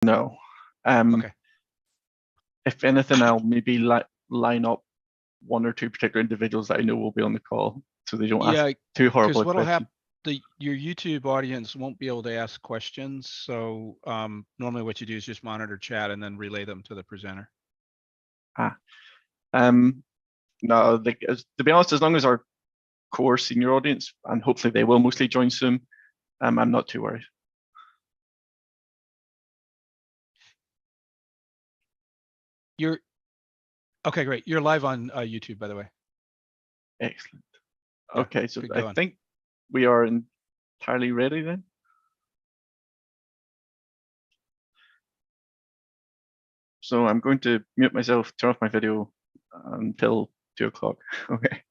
No. Okay. If anything, I'll maybe line up one or two particular individuals that I know will be on the call, so they don't ask Yeah, too because horrible what'll questions. happen, your YouTube audience won't be able to ask questions. So normally what you do is just monitor chat and then relay them to the presenter. No, to be honest, as long as our core senior audience, and hopefully they will mostly join soon, I'm not too worried. Okay, great. You're live on YouTube, by the way. Excellent. Yeah, Okay, so good I going. think we are entirely ready then. So I'm going to mute myself, turn off my video until 2 o'clock. Okay.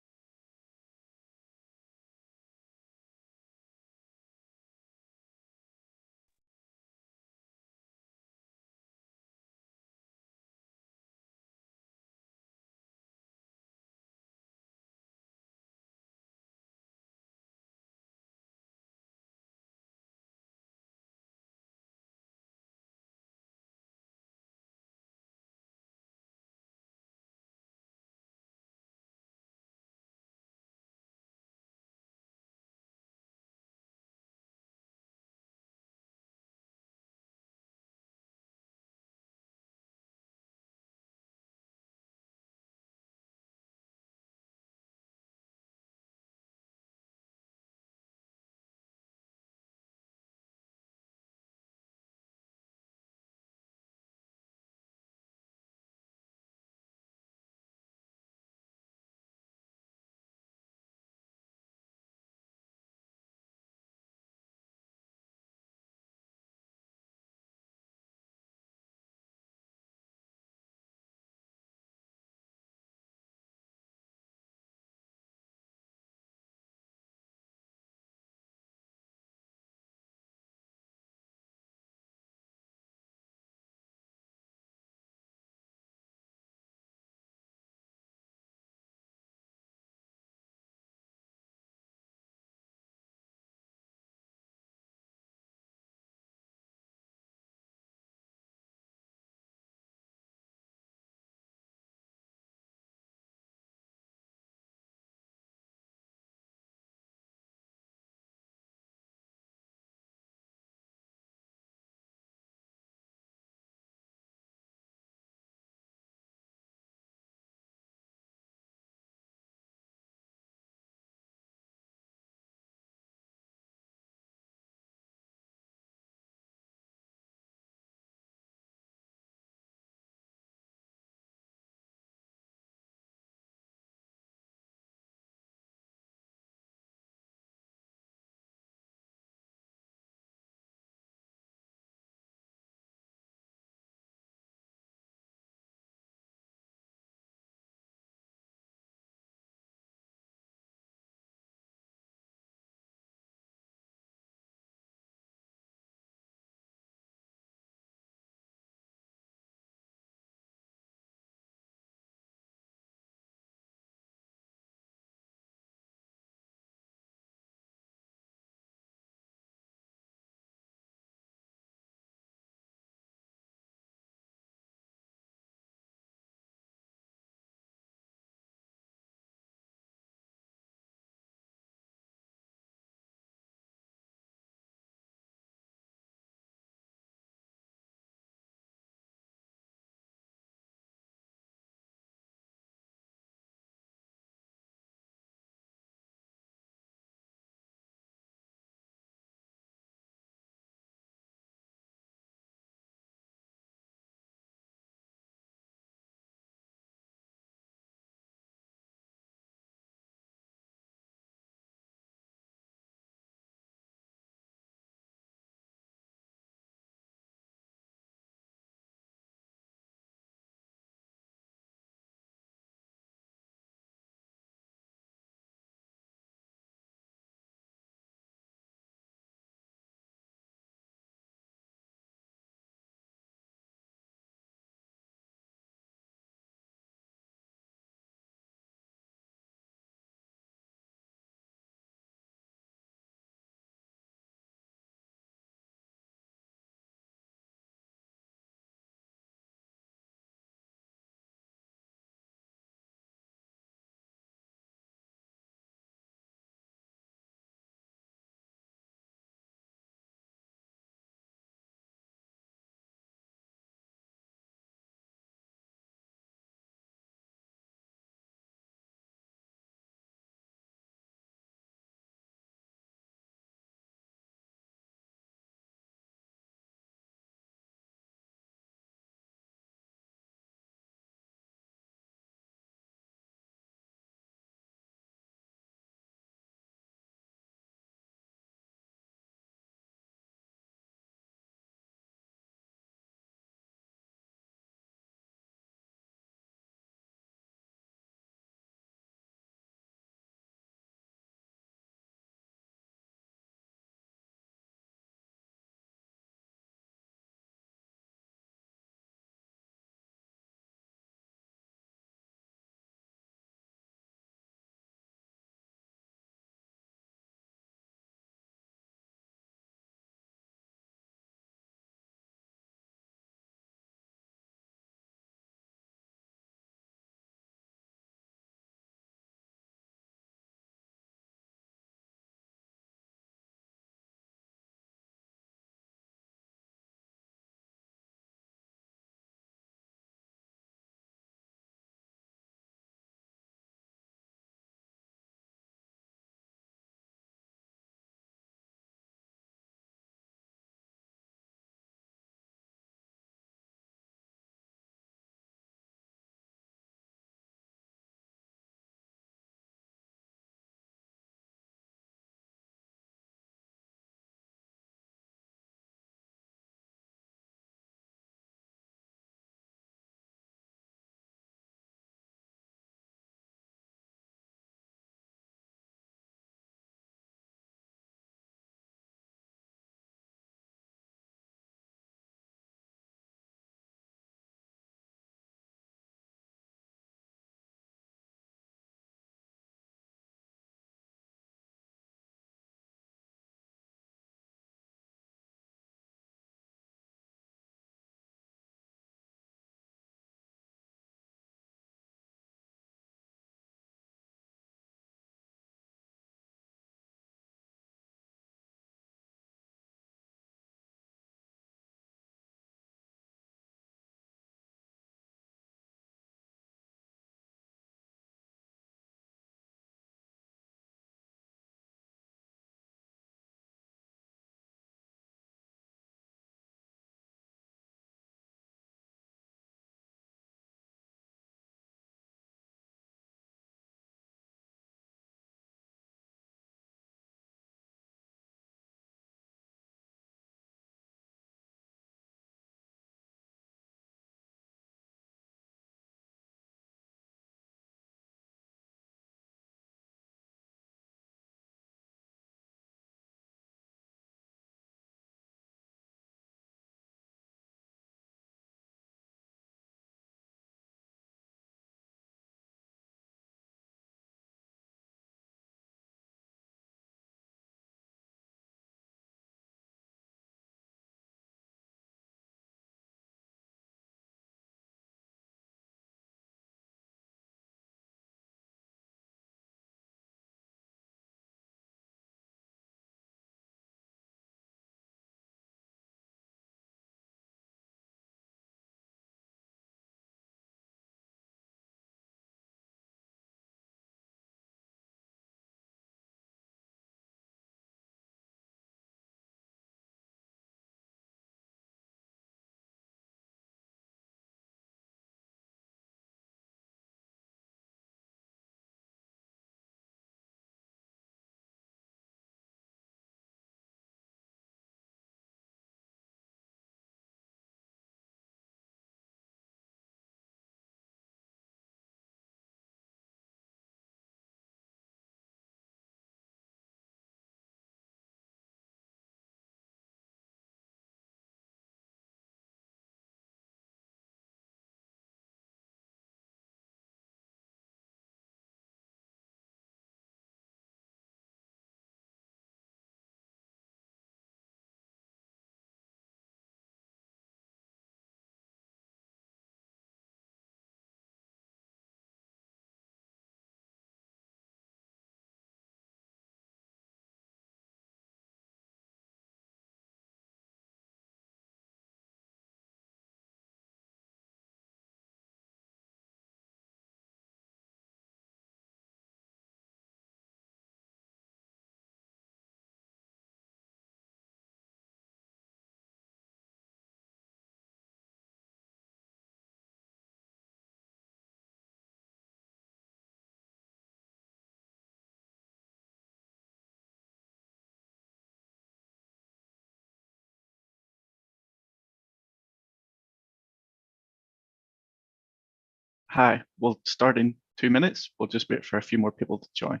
Hi, we'll start in 2 minutes. We'll just wait for a few more people to join.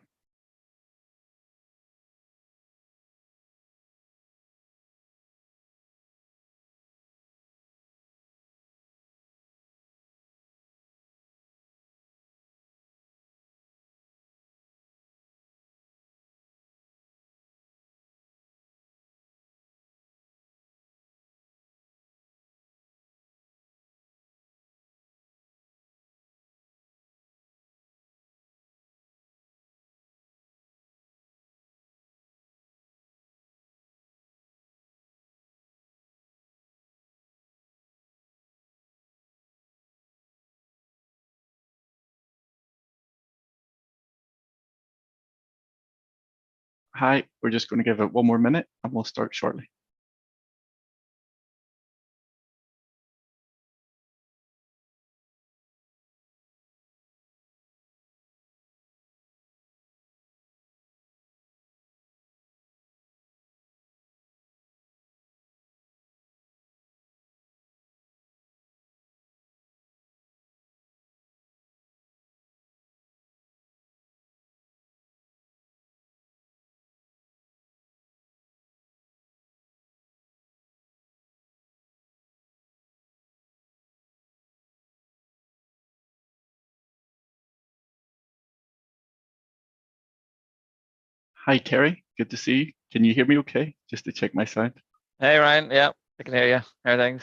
Hi, we're just going to give it 1 more minute and we'll start shortly. Hi, Terry. Good to see you. Can you hear me okay? Just to check my sound. Hey Ryan, yeah, I can hear you. How are things?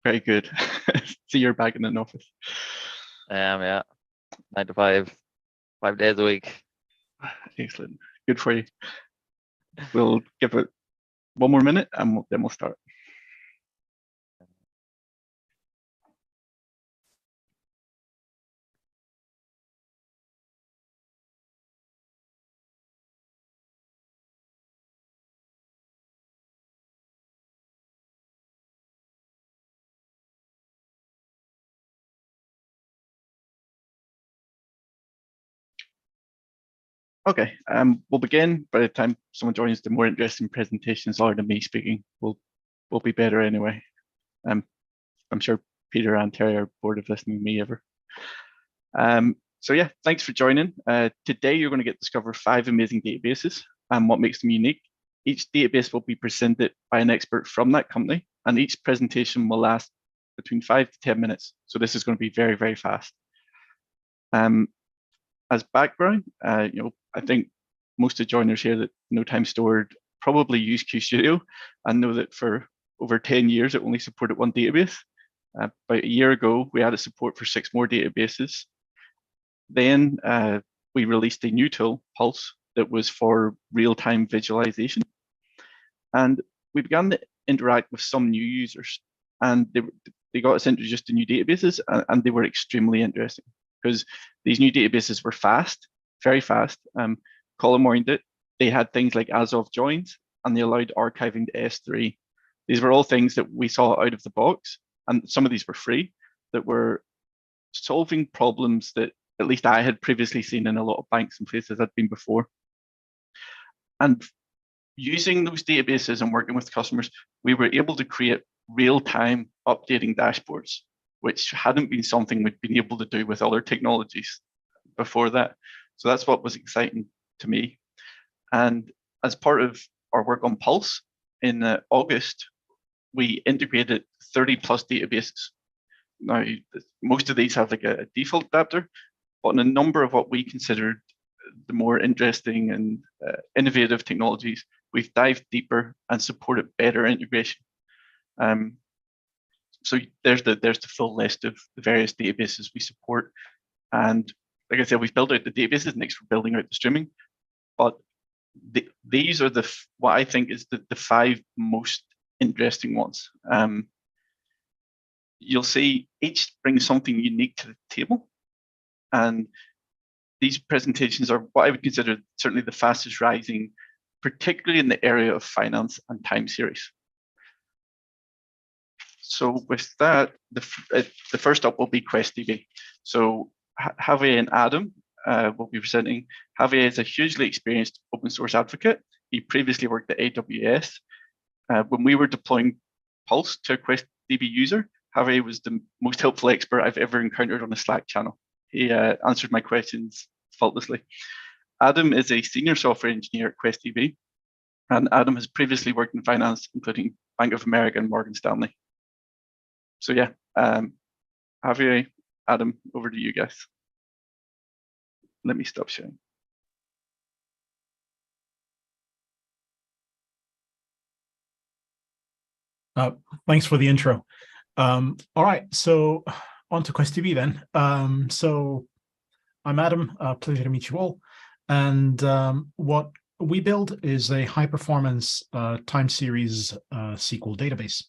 Very good. See, you're back in an office. Yeah, 9 to 5, 5 days a week. Excellent. Good for you. We'll give it 1 more minute and then we'll start. Okay, we'll begin. By the time someone joins, the more interesting presentations are than me speaking will be better anyway. I'm sure Peter and Terry are bored of listening to me ever. So yeah, thanks for joining. Today you're going to get to discover 5 amazing databases and what makes them unique. Each database will be presented by an expert from that company, and each presentation will last between 5 to 10 minutes. So this is going to be very, very fast. As background, I think most of the joiners here that know Time Stored probably use QStudio and know that for over 10 years it only supported 1 database. About a year ago, we added support for 6 more databases. Then we released a new tool, Pulse, that was for real-time visualization. And we began to interact with some new users, and they got us introduced to new databases, and they were extremely interesting because these new databases were fast, very fast. Colin warned it. They had things like as of joins, and they allowed archiving to S3. These were all things that we saw out of the box, and some of these were free, that were solving problems that at least I had previously seen in a lot of banks and places I'd been before. And using those databases and working with customers, we were able to create real-time updating dashboards, which hadn't been something we'd been able to do with other technologies before that. So that's what was exciting to me. And as part of our work on Pulse, in August, we integrated 30 plus databases. Now, most of these have like a default adapter, but in a number of what we considered the more interesting and innovative technologies, we've dived deeper and supported better integration. So there's the full list of the various databases we support. And like I said, we've built out the databases, next we're building out the streaming. But these are what I think is the 5 most interesting ones. You'll see each brings something unique to the table. And these presentations are what I would consider certainly the fastest rising, particularly in the area of finance and time series. So with that, the first up will be QuestDB. So Javier and Adam will be presenting. Javier is a hugely experienced open source advocate. He previously worked at AWS. When we were deploying Pulse to a QuestDB user, Javier was the most helpful expert I've ever encountered on a Slack channel. He answered my questions faultlessly. Adam is a senior software engineer at QuestDB, and Adam has previously worked in finance, including Bank of America and Morgan Stanley. So yeah, Javier, Adam, over to you guys. Let me stop sharing. Thanks for the intro. All right, so on to QuestDB then. So I'm Adam, pleasure to meet you all. And what we build is a high-performance time series SQL database.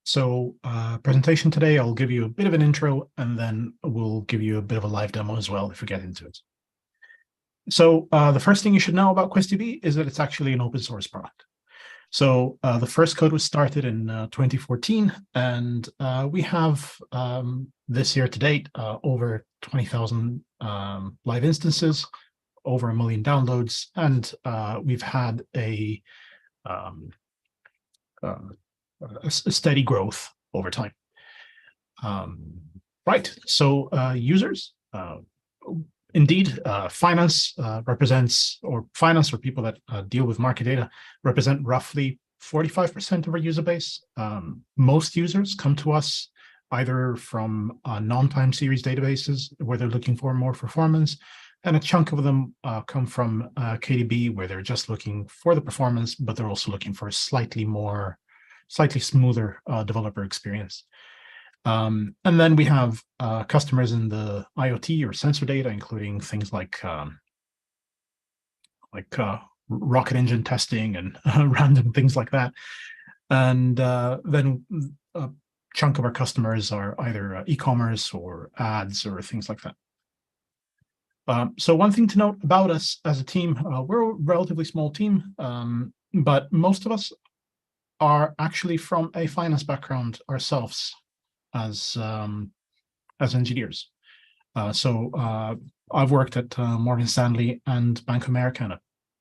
So presentation today, I'll give you a bit of an intro, and then we'll give you a bit of a live demo as well if we get into it. So the first thing you should know about QuestDB is that it's actually an open source product. So the first code was started in 2014, and we have this year to date over 20,000 live instances, over 1 million downloads, and we've had a steady growth over time. Right, so users, indeed, finance represents, or finance or people that deal with market data represent roughly 45% of our user base. Most users come to us either from non-time series databases where they're looking for more performance, and a chunk of them come from KDB where they're just looking for the performance, but they're also looking for a slightly smoother developer experience. And then we have customers in the IoT or sensor data, including things like rocket engine testing and random things like that. And then a chunk of our customers are either e-commerce or ads or things like that. So one thing to note about us as a team, we're a relatively small team, but most of us are actually from a finance background ourselves as engineers. So I've worked at Morgan Stanley and Bank of America and a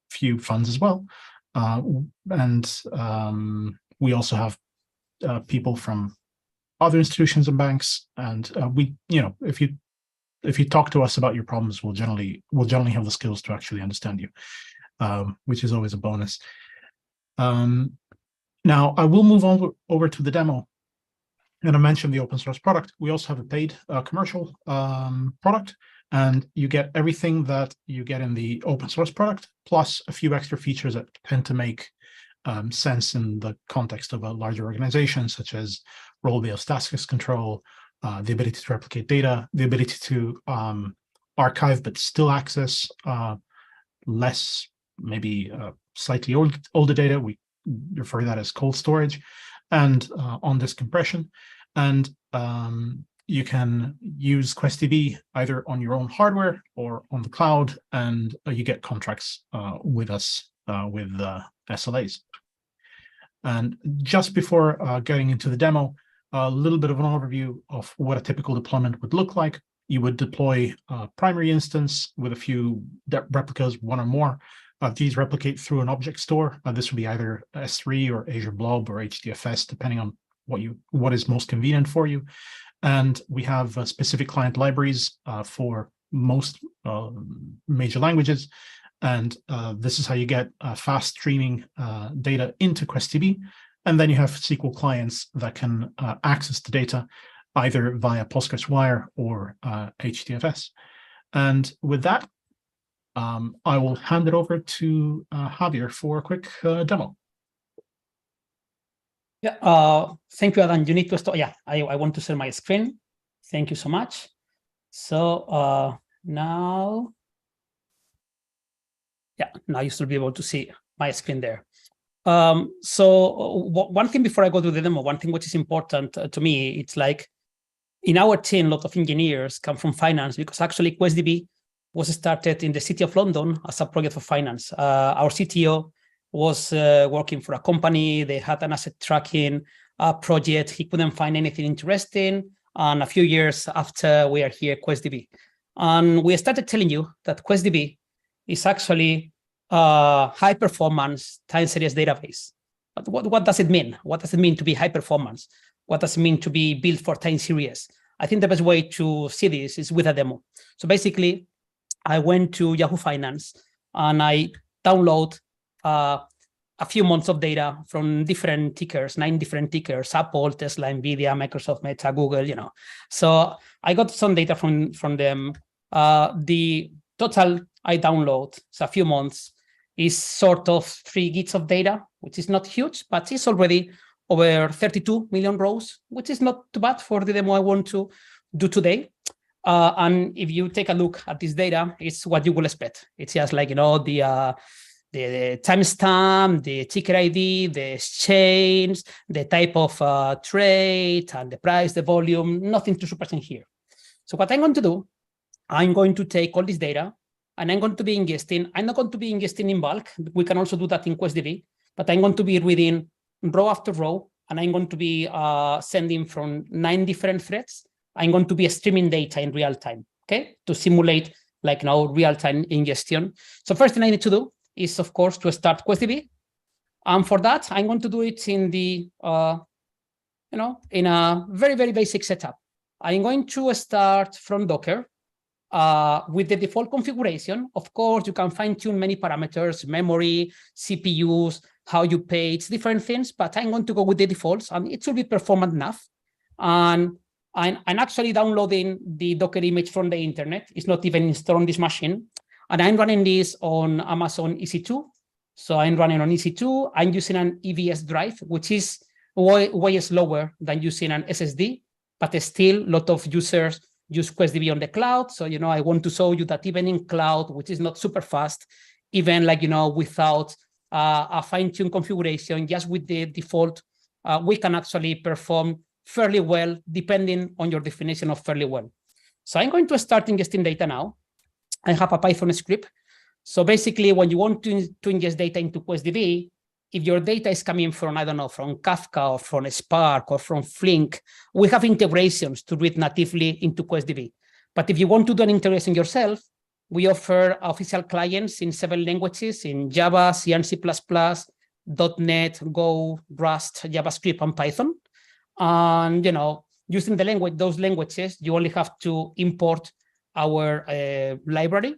few funds as well. And we also have people from other institutions and banks. And we, if you talk to us about your problems, we'll generally have the skills to actually understand you, which is always a bonus. Now I will move on over to the demo. And I mentioned the open source product. We also have a paid commercial product, and you get everything that you get in the open source product, plus a few extra features that tend to make sense in the context of a larger organization, such as role-based access control, the ability to replicate data, the ability to archive but still access less, maybe slightly older data. We refer to that as cold storage, and on-disk compression. And you can use QuestDB either on your own hardware or on the cloud, and you get contracts with us with SLAs. And just before getting into the demo, a little bit of an overview of what a typical deployment would look like. You would deploy a primary instance with a few replicas, one or more. These replicate through an object store. This would be either S3 or Azure Blob or HDFS, depending on what is most convenient for you. And we have specific client libraries for most major languages. And this is how you get fast streaming data into QuestDB. And then you have SQL clients that can access the data either via PostgreSQL or HDFS. And with that, I will hand it over to Javier for a quick demo. Yeah, thank you, Adam. You need to stop. Yeah, I want to share my screen. Thank you so much. So now you should be able to see my screen there. So one thing before I go to the demo, one thing which is important to me, it's like in our team, a lot of engineers come from finance, because actually QuestDB was started in the city of London as a project for finance. Our CTO was working for a company. They had an asset tracking project. He couldn't find anything interesting. And a few years after, we are here at QuestDB. And we started telling you that QuestDB is actually a high-performance time series database. But what does it mean? What does it mean to be high performance? what does it mean to be built for time series? I think the best way to see this is with a demo. So basically, I went to Yahoo Finance and I download a few months of data from different tickers, 9 different tickers, Apple, Tesla, Nvidia, Microsoft, Meta, Google, you know. So I got some data from them. The total I download, so a few months, is sort of 3 gigs of data, which is not huge, but it's already over 32 million rows, which is not too bad for the demo I want to do today. And if you take a look at this data, it's what you will expect. It's just like, you know, the timestamp, the ticker ID, the exchange, the type of trade, and the price, the volume, nothing too surprising here. So what I'm going to do, I'm going to take all this data and I'm going to be ingesting. I'm not going to be ingesting in bulk. We can also do that in QuestDB, but I'm going to be reading row after row, and I'm going to be sending from 9 different threads. I'm going to be streaming data in real time, okay, to simulate like now real-time ingestion. So first thing I need to do is, of course, to start QuestDB. And for that, I'm going to do it in the, in a very, very basic setup. I'm going to start from Docker with the default configuration. Of course, you can fine-tune many parameters, memory, CPUs, how you pay, it's different things, but I'm going to go with the defaults, and it should be performant enough. And I'm actually downloading the Docker image from the internet. It's not even installed on this machine. And I'm running this on Amazon EC2. So I'm running on EC2. I'm using an EVS drive, which is way slower than using an SSD, but still a lot of users use QuestDB on the cloud. So, you know, I want to show you that even in cloud, which is not super fast, even like, you know, without a fine-tuned configuration, just with the default, we can actually perform fairly well, depending on your definition of fairly well. So I'm going to start ingesting data now. I have a Python script. So basically, when you want to ingest data into QuestDB, if your data is coming from, I don't know, from Kafka or from Spark or from Flink, we have integrations to read natively into QuestDB. But if you want to do an integration yourself, we offer official clients in 7 languages, in Java, C and C++, .NET, Go, Rust, JavaScript, and Python. And, you know, using those languages, you only have to import our library.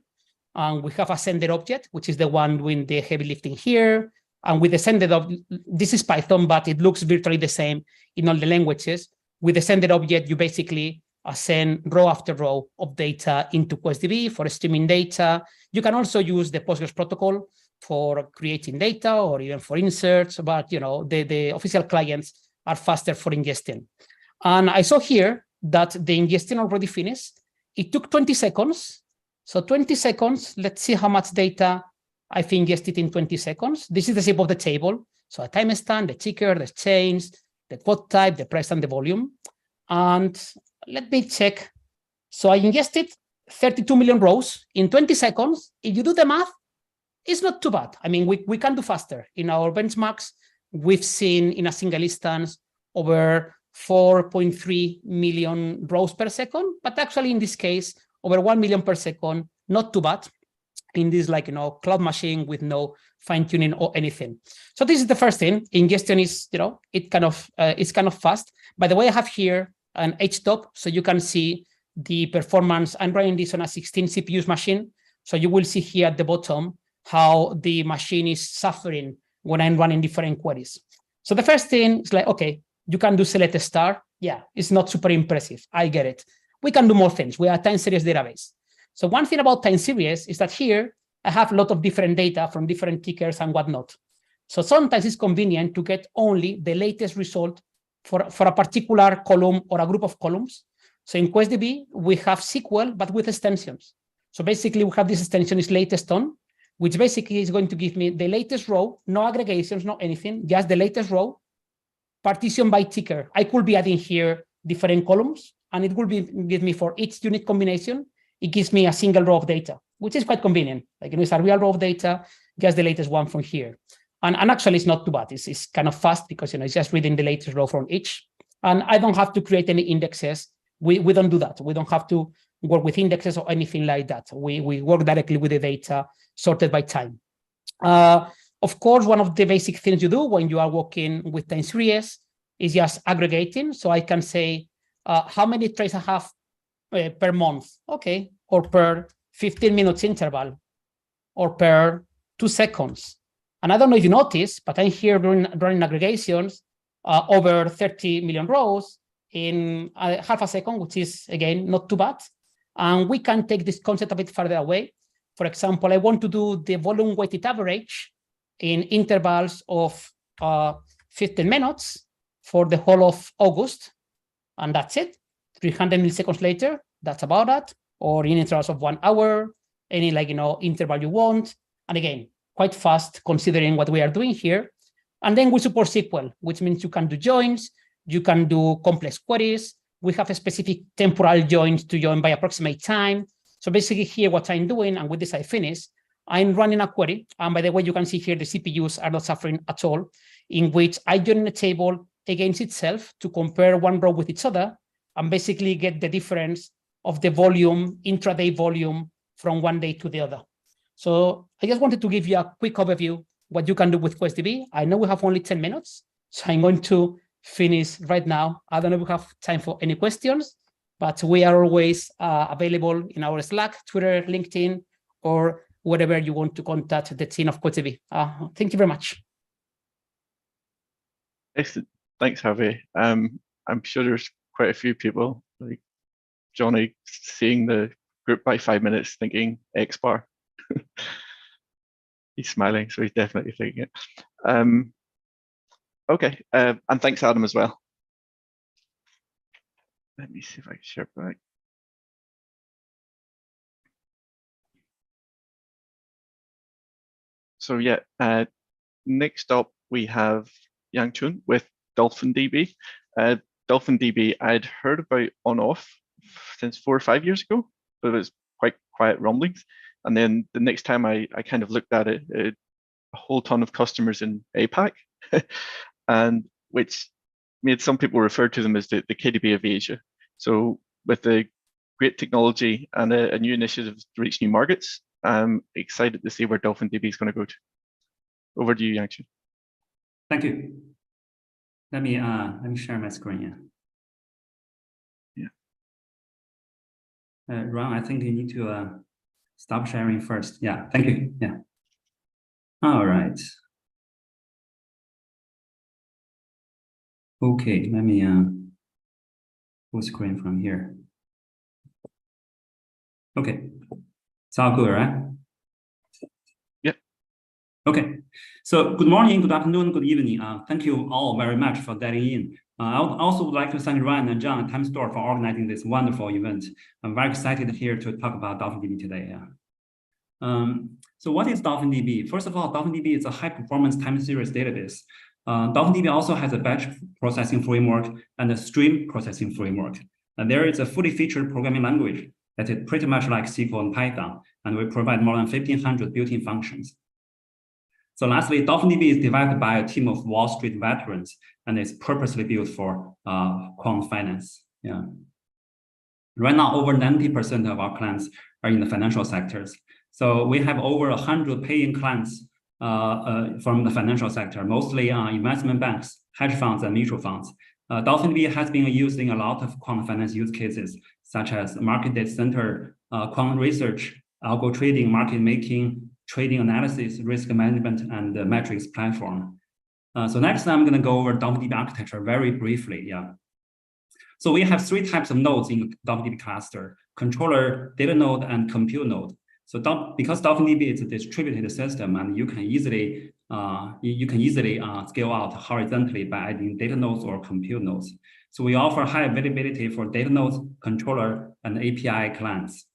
And we have a sender object, which is the one doing the heavy lifting here. And with the sender object, this is Python, but it looks virtually the same in all the languages. With the sender object, you basically send row after row of data into QuestDB for streaming data. You can also use the Postgres protocol for creating data or even for inserts, but you know, the official clients are faster for ingesting. And I saw here that the ingestion already finished. It took 20 seconds. So 20 seconds, let's see how much data I've ingested in 20 seconds. This is the shape of the table. So a timestamp, the ticker, the change, the quote type, the price, and the volume. And let me check. So I ingested 32 million rows in 20 seconds. If you do the math, it's not too bad. I mean, we can do faster. In our benchmarks, we've seen in a single instance over 4.3 million rows per second, but actually in this case, over 1 million per second, not too bad in this, like, you know, cloud machine with no fine tuning or anything. So this is the first thing. Ingestion is, you know, it's kind of fast. By the way, I have here an HTOP, so you can see the performance. I'm running this on a 16 CPUs machine. So you will see here at the bottom how the machine is suffering when I'm running different queries. So the first thing is like, okay, you can do select star. Yeah, it's not super impressive. I get it. We can do more things. We are a time series database. So one thing about time series is that here I have a lot of different data from different tickers and whatnot. So sometimes it's convenient to get only the latest result for a particular column or a group of columns. So in QuestDB, we have SQL, but with extensions. So basically we have this extension is latest on, which basically is going to give me the latest row, no aggregations, no anything, just the latest row, partition by ticker. I could be adding here different columns, and it will give me for each unit combination, it gives me a single row of data, which is quite convenient. Like, you know, it's a real row of data, just the latest one from here. And actually, it's not too bad. It's kind of fast because, you know, it's just reading the latest row from each. And I don't have to create any indexes. We don't do that. We don't have to work with indexes or anything like that. We work directly with the data sorted by time. Of course, one of the basic things you do when you are working with time series is just aggregating. So I can say how many trades I have per month, okay, or per 15 minutes interval, or per 2 seconds. And I don't know if you noticed, but I'm here running aggregations over 30 million rows in half a second, which is, again, not too bad. And we can take this concept a bit further away. For example, I want to do the volume weighted average in intervals of 15 minutes for the whole of August. And that's it. 300 milliseconds later, that's about that. Or in intervals of 1 hour, any interval you want. And again, quite fast considering what we are doing here. And then we support SQL, which means you can do joins, you can do complex queries. We have a specific temporal joins to join by approximate time. So basically here, what I'm doing, and with this I finish, I'm running a query. And by the way, you can see here the CPUs are not suffering at all, in which I join a table against itself to compare one row with each other and basically get the difference of the volume, intraday volume from one day to the other. So I just wanted to give you a quick overview what you can do with QuestDB. I know we have only 10 minutes, so I'm going to finish right now. I don't know if we have time for any questions, but we are always available in our Slack, Twitter, LinkedIn, or wherever you want to contact the team of QuestDB. Thank you very much. Excellent. Thanks, Harvey. I'm sure there's quite a few people like Johnny seeing the group by 5 minutes thinking XBAR. He's smiling, so he's definitely thinking it. Okay, and thanks, Adam, as well. Let me see if I can share back. So yeah, next up we have Yang Chun with DolphinDB. DolphinDB I'd heard about on-off since 4 or 5 years ago, but it was quite quiet rumblings. And then the next time I kind of looked at it, a whole ton of customers in APAC, and which made some people refer to them as the KDB of Asia. So with the great technology and a new initiative to reach new markets, I'm excited to see where DolphinDB is going to go to. Over to you, Yang Chun. Thank you. Let me share my screen. Yeah. Ron, I think you need to stop sharing first. Yeah, thank you. Yeah. All right. Okay, let me full screen from here. Okay, it's all good, right? Yep. Okay, so good morning, good afternoon, good evening. Thank you all very much for dialing in. I would also like to thank Ryan and John at TimeStore for organizing this wonderful event. I'm very excited here to talk about DolphinDB today. So what is DolphinDB? First of all, DolphinDB is a high-performance time series database. DolphinDB also has a batch processing framework and a stream processing framework. And there is a fully featured programming language that is pretty much like SQL and Python, and we provide more than 1,500 built-in functions. So lastly, DolphinDB is developed by a team of Wall Street veterans and is purposely built for quant finance. Yeah. Right now, over 90% of our clients are in the financial sectors. So we have over 100 paying clients from the financial sector, mostly investment banks, hedge funds, and mutual funds. DolphinDB has been used in a lot of quant finance use cases, such as market data center, quant research, algo trading, market making, trading analysis, risk management, and the metrics platform. So next, I'm going to go over DolphinDB architecture very briefly. Yeah. So we have 3 types of nodes in DolphinDB cluster: controller, data node, and compute node. So because DolphinDB is a distributed system, and you can easily scale out horizontally by adding data nodes or compute nodes. So we offer high availability for data nodes, controller, and API clients.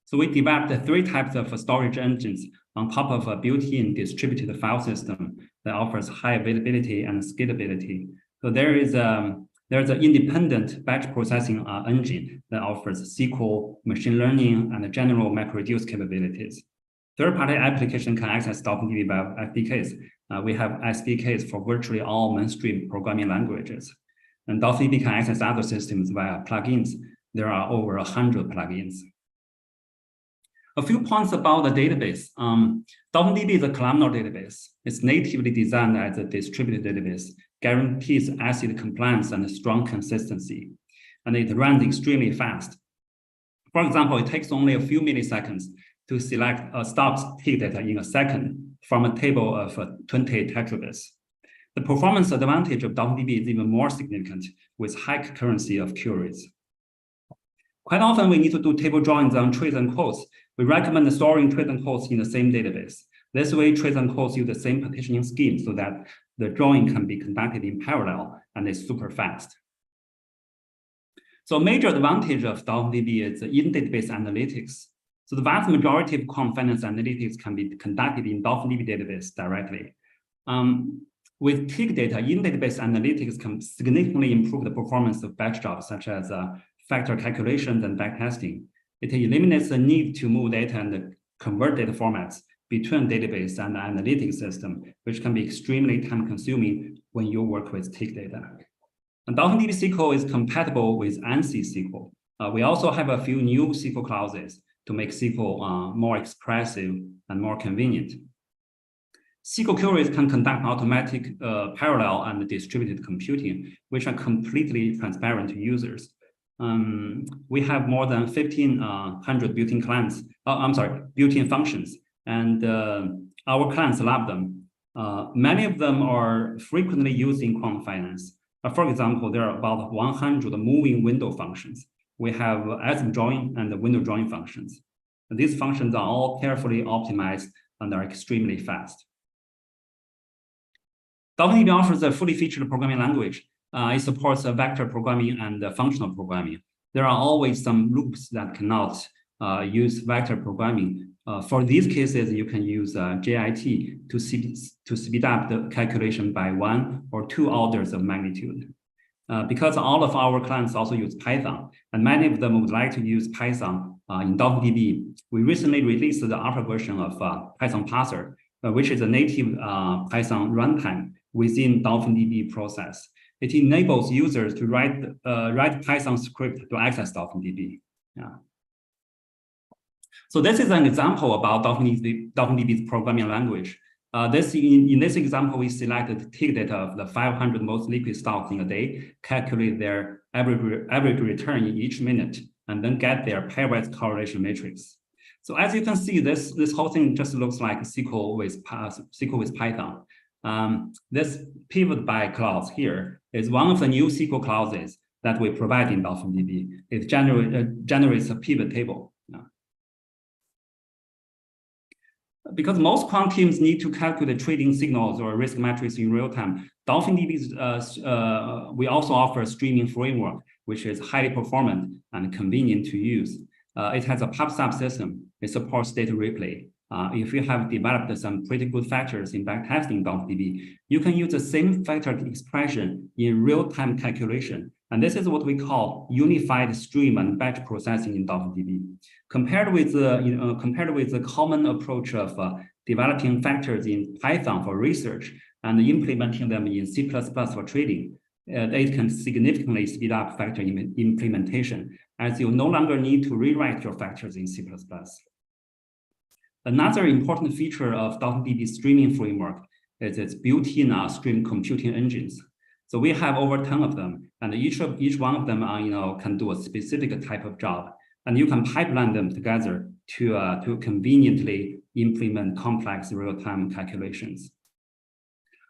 So we developed 3 types of storage engines on top of a built-in distributed file system that offers high availability and scalability. So there's an independent batch processing engine that offers SQL, machine learning, and general MapReduce capabilities. Third-party application can access DolphinDB by SDKs. We have SDKs for virtually all mainstream programming languages. And DolphinDB can access other systems via plugins. There are over 100 plugins. A few points about the database. DolphinDB is a columnar database. It's natively designed as a distributed database. guarantees ACID compliance and strong consistency, and it runs extremely fast. For example, it takes only a few milliseconds to select a stop tick data in a second from a table of 20 tetrabits. The performance advantage of DolphinDB is even more significant with high concurrency of queries. Quite often, we need to do table joins on trace and quotes. We recommend storing trace and quotes in the same database. This way, trace and quotes use the same partitioning scheme so that the drawing can be conducted in parallel and is super fast. So a major advantage of DolphinDB is the in-database analytics. So the vast majority of quant finance analytics can be conducted in DolphinDB database directly. With tick data, in-database analytics can significantly improve the performance of batch jobs, such as factor calculations and backtesting. It eliminates the need to move data and convert data formats between database and analytics system, which can be extremely time-consuming when you work with tick data. And DolphinDB SQL is compatible with ANSI SQL. We also have a few new SQL clauses to make SQL more expressive and more convenient. SQL queries can conduct automatic parallel and distributed computing, which are completely transparent to users. We have more than 1,500 built-in clients, built-in functions, and our clients love them. Many of them are frequently used in quant finance. For example, there are about 100 moving window functions. We have ASM join and window join functions. And these functions are all carefully optimized and are extremely fast. DolphinDB offers a fully featured programming language. It supports vector programming and functional programming. There are always some loops that cannot use vector programming. For these cases, you can use JIT to speed up the calculation by 1 or 2 orders of magnitude. Because all of our clients also use Python, and many of them would like to use Python in DolphinDB, we recently released the alpha version of Python Parser, which is a native Python runtime within DolphinDB process. It enables users to write Python script to access DolphinDB. Yeah. So this is an example about DolphinDB's programming language. In this example, we selected tick data of the 500 most liquid stocks in a day, calculate their average return in each minute, and then get their pairwise correlation matrix. So as you can see, this whole thing just looks like SQL with Python. This pivot by clause here is one of the new SQL clauses that we provide in DolphinDB. It generates a pivot table. Because most quant teams need to calculate trading signals or risk metrics in real time, DolphinDB, we also offer a streaming framework, which is highly performant and convenient to use. It has a PubSub system. It supports data replay. If you have developed some pretty good factors in backtesting DolphinDB, you can use the same factor expression in real-time calculation. And this is what we call unified stream and batch processing in DolphinDB. Compared with the common approach of developing factors in Python for research and implementing them in C++ for trading, it can significantly speed up factor implementation, as you no longer need to rewrite your factors in C++. Another important feature of DolphinDB's streaming framework is its built-in stream computing engines. So we have over 10 of them, and each one of them can do a specific type of job, and you can pipeline them together to conveniently implement complex real-time calculations.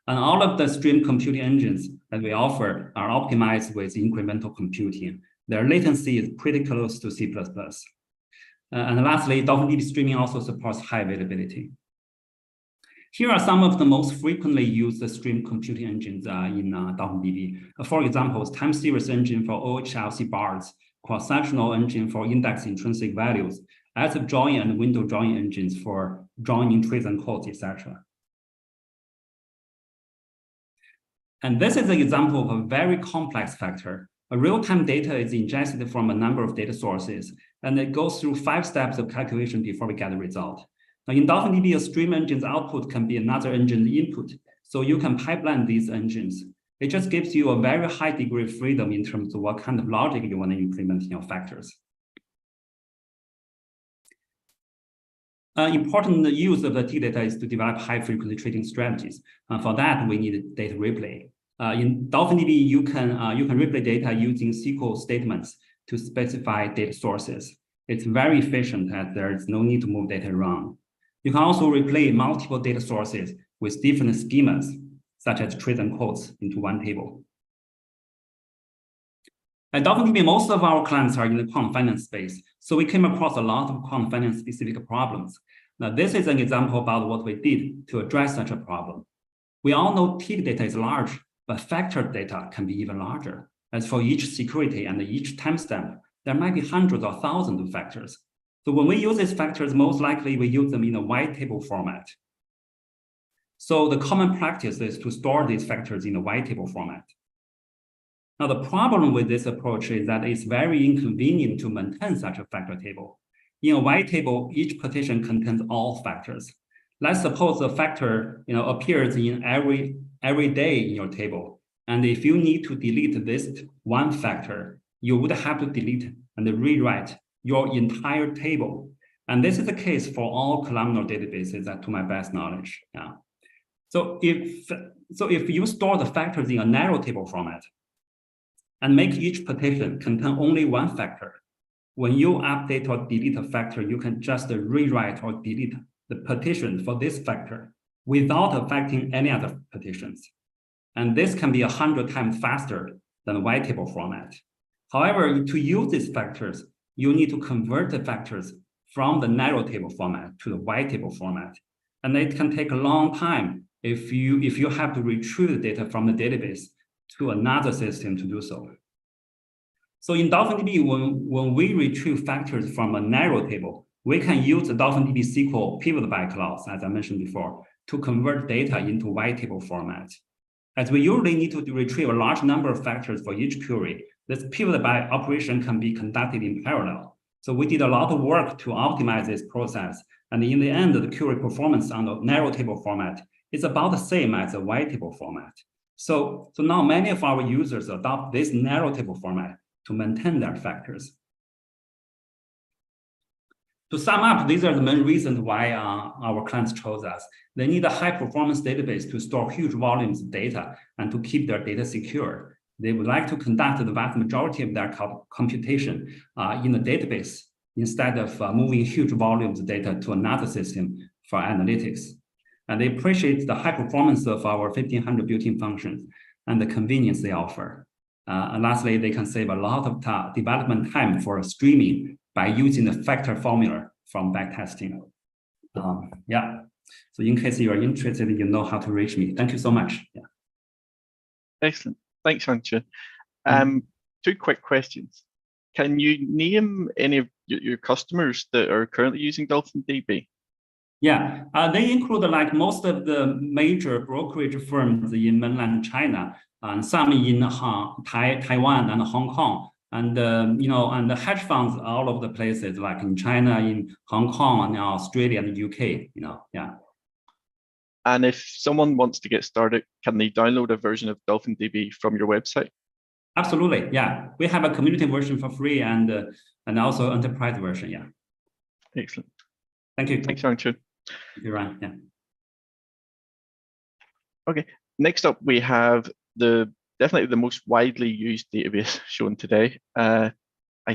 And all of the stream computing engines that we offer are optimized with incremental computing. Their latency is pretty close to C++. And lastly, DolphinDB streaming also supports high availability. Here are some of the most frequently used stream computing engines in DolphinDB. For example, time series engine for OHLC bars, cross-sectional engine for index intrinsic values, ASM join and window join engines for joining trace and quotes, etc. And this is an example of a very complex factor. A real-time data is ingested from a number of data sources, and it goes through 5 steps of calculation before we get a result. Now in DolphinDB, a stream engine's output can be another engine's input, so you can pipeline these engines. It just gives you a very high degree of freedom in terms of what kind of logic you want to implement in your factors. Important use of the T data is to develop high-frequency trading strategies. For that, we need data replay. In DolphinDB, you can replay data using SQL statements to specify data sources. It's very efficient as there is no need to move data around. You can also replay multiple data sources with different schemas, such as trace and quotes, into one table. At DolphinDB, most of our clients are in the quant finance space, so we came across a lot of quant finance specific problems. Now, this is an example about what we did to address such a problem. We all know TIG data is large, but factored data can be even larger. As for each security and each timestamp, there might be hundreds or thousands of factors. So when we use these factors, most likely we use them in a white table format. So the common practice is to store these factors in a white table format. Now, the problem with this approach is that it's very inconvenient to maintain such a factor table. In a white table, each partition contains all factors. Let's suppose the factor appears in every day in your table. And if you need to delete this one factor, you would have to delete and rewrite your entire table. And this is the case for all columnar databases, to my best knowledge. Yeah. So if you store the factors in a narrow table format and make each partition contain only one factor, when you update or delete a factor, you can just rewrite or delete the partition for this factor without affecting any other partitions. And this can be 100 times faster than the white table format. However, to use these factors, you need to convert the factors from the narrow table format to the white table format. And it can take a long time if you have to retrieve the data from the database to another system to do so. So in DolphinDB, when we retrieve factors from a narrow table, we can use the DolphinDB SQL pivot by clause, as I mentioned before, to convert data into white table format. As we usually need to retrieve a large number of factors for each query, this pivot by operation can be conducted in parallel. So we did a lot of work to optimize this process. And in the end, the query performance on the narrow table format is about the same as the white table format. So now many of our users adopt this narrow table format to maintain their factors. To sum up, these are the main reasons why our clients chose us. They need a high-performance database to store huge volumes of data and to keep their data secure. They would like to conduct the vast majority of their computation in a database instead of moving huge volumes of data to another system for analytics. And they appreciate the high performance of our 1500 built-in functions and the convenience they offer. And lastly, they can save a lot of development time for streaming by using the factor formula from backtesting. Yeah, so in case you are interested, you know how to reach me. Thank you so much. Yeah. Excellent. Thanks, Hangzhu. Two quick questions. Can you name any of your customers that are currently using DolphinDB? Yeah, they include like most of the major brokerage firms in mainland China, and some in Taiwan and Hong Kong, and and the hedge funds all over the places, like in China, in Hong Kong, and Australia and the UK. Yeah. And if someone wants to get started, can they download a version of DolphinDB from your website? Absolutely, yeah. We have a community version for free and also enterprise version. Yeah. Excellent. Thank you. Thanks, Hangzhu. You're right. Yeah. Okay. Next up, we have definitely the most widely used database shown today. I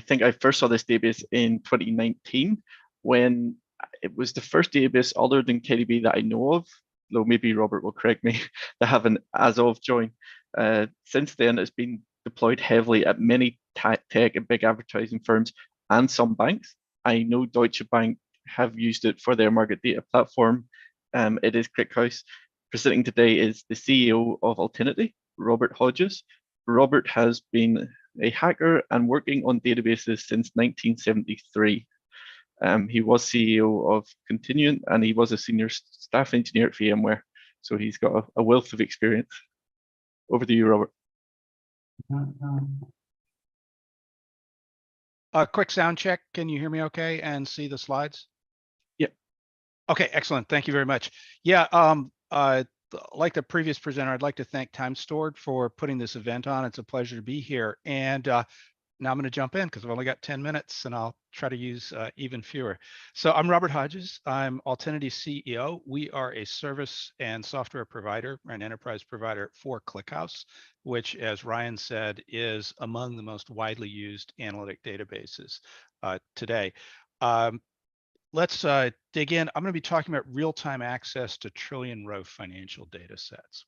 think I first saw this database in 2019 when it was the first database other than KDB that I know of, though maybe Robert will correct me, to have an as of join. Since then, it's been deployed heavily at many tech and big advertising firms and some banks. I know Deutsche Bank have used it for their market data platform. It is ClickHouse. Presenting today is the CEO of Altinity, Robert Hodges. Robert has been a hacker and working on databases since 1973. He was CEO of Continuant and he was a senior staff engineer at VMware. So he's got a wealth of experience. Over to you, Robert. A quick sound check. Can you hear me okay and see the slides? Yep. Okay, excellent. Thank you very much. Yeah, like the previous presenter, I'd like to thank Time Stored for putting this event on. It's a pleasure to be here. And now I'm going to jump in because I've only got 10 minutes and I'll try to use even fewer. So I'm Robert Hodges. I'm Altenity CEO. We are a service and software provider, an enterprise provider for ClickHouse, which, as Ryan said, is among the most widely used analytic databases today. Let's dig in. I'm going to be talking about real-time access to trillion row financial data sets.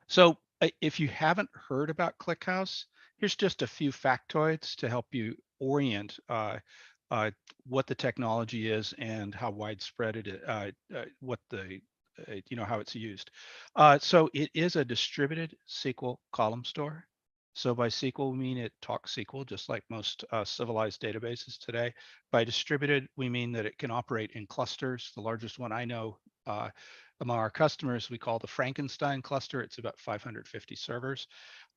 So if you haven't heard about ClickHouse, here's just a few factoids to help you orient what the technology is and how widespread it is, how it's used. So it is a distributed SQL column store. So by SQL, we mean it talks SQL, just like most civilized databases today. By distributed, we mean that it can operate in clusters. The largest one I know among our customers, we call the Frankenstein cluster. It's about 550 servers.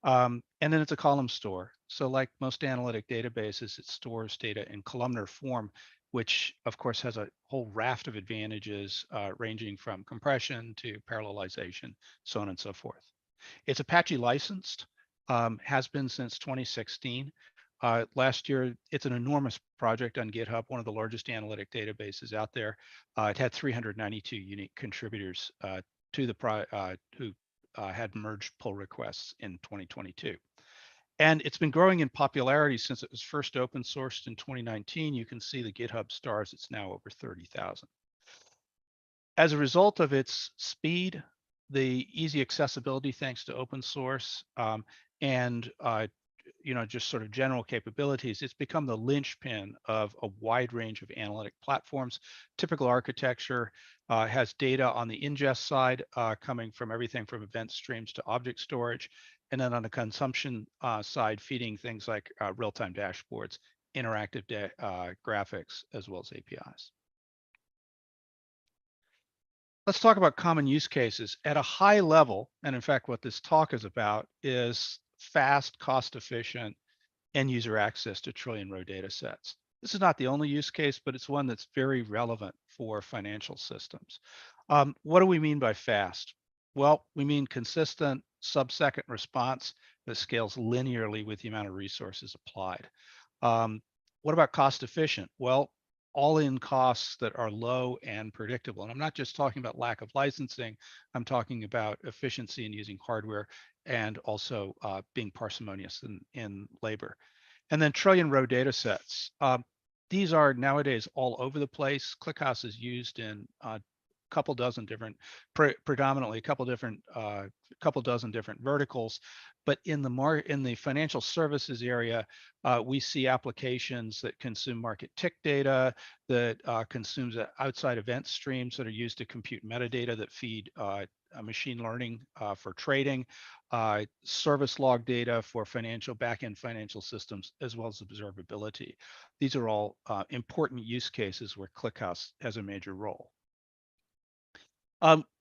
And then it's a column store. So like most analytic databases, it stores data in columnar form, which of course has a whole raft of advantages ranging from compression to parallelization, so on and so forth. It's Apache licensed, has been since 2016. Last year, it's an enormous project on GitHub, one of the largest analytic databases out there. It had 392 unique contributors to the who had merged pull requests in 2022. And it's been growing in popularity since it was first open sourced in 2019. You can see the GitHub stars, it's now over 30,000. As a result of its speed, the easy accessibility thanks to open source, and just sort of general capabilities, it's become the linchpin of a wide range of analytic platforms. Typical architecture has data on the ingest side coming from everything from event streams to object storage, and then on the consumption side, feeding things like real-time dashboards, interactive graphics, as well as APIs. Let's talk about common use cases at a high level. And in fact, what this talk is about is fast, cost-efficient end user access to trillion row data sets. This is not the only use case, but it's one that's very relevant for financial systems. What do we mean by fast? Well, we mean consistent sub-second response that scales linearly with the amount of resources applied. What about cost efficient? Well, all-in costs that are low and predictable. And I'm not just talking about lack of licensing, I'm talking about efficiency in using hardware and also being parsimonious in labor. And then trillion row data sets. These are nowadays all over the place. ClickHouse is used in a couple dozen different, predominantly a couple dozen different verticals. But in the financial services area, we see applications that consume market tick data, that consumes outside event streams that are used to compute metadata that feed machine learning for trading, service log data for back-end financial systems, as well as observability. These are all important use cases where ClickHouse has a major role.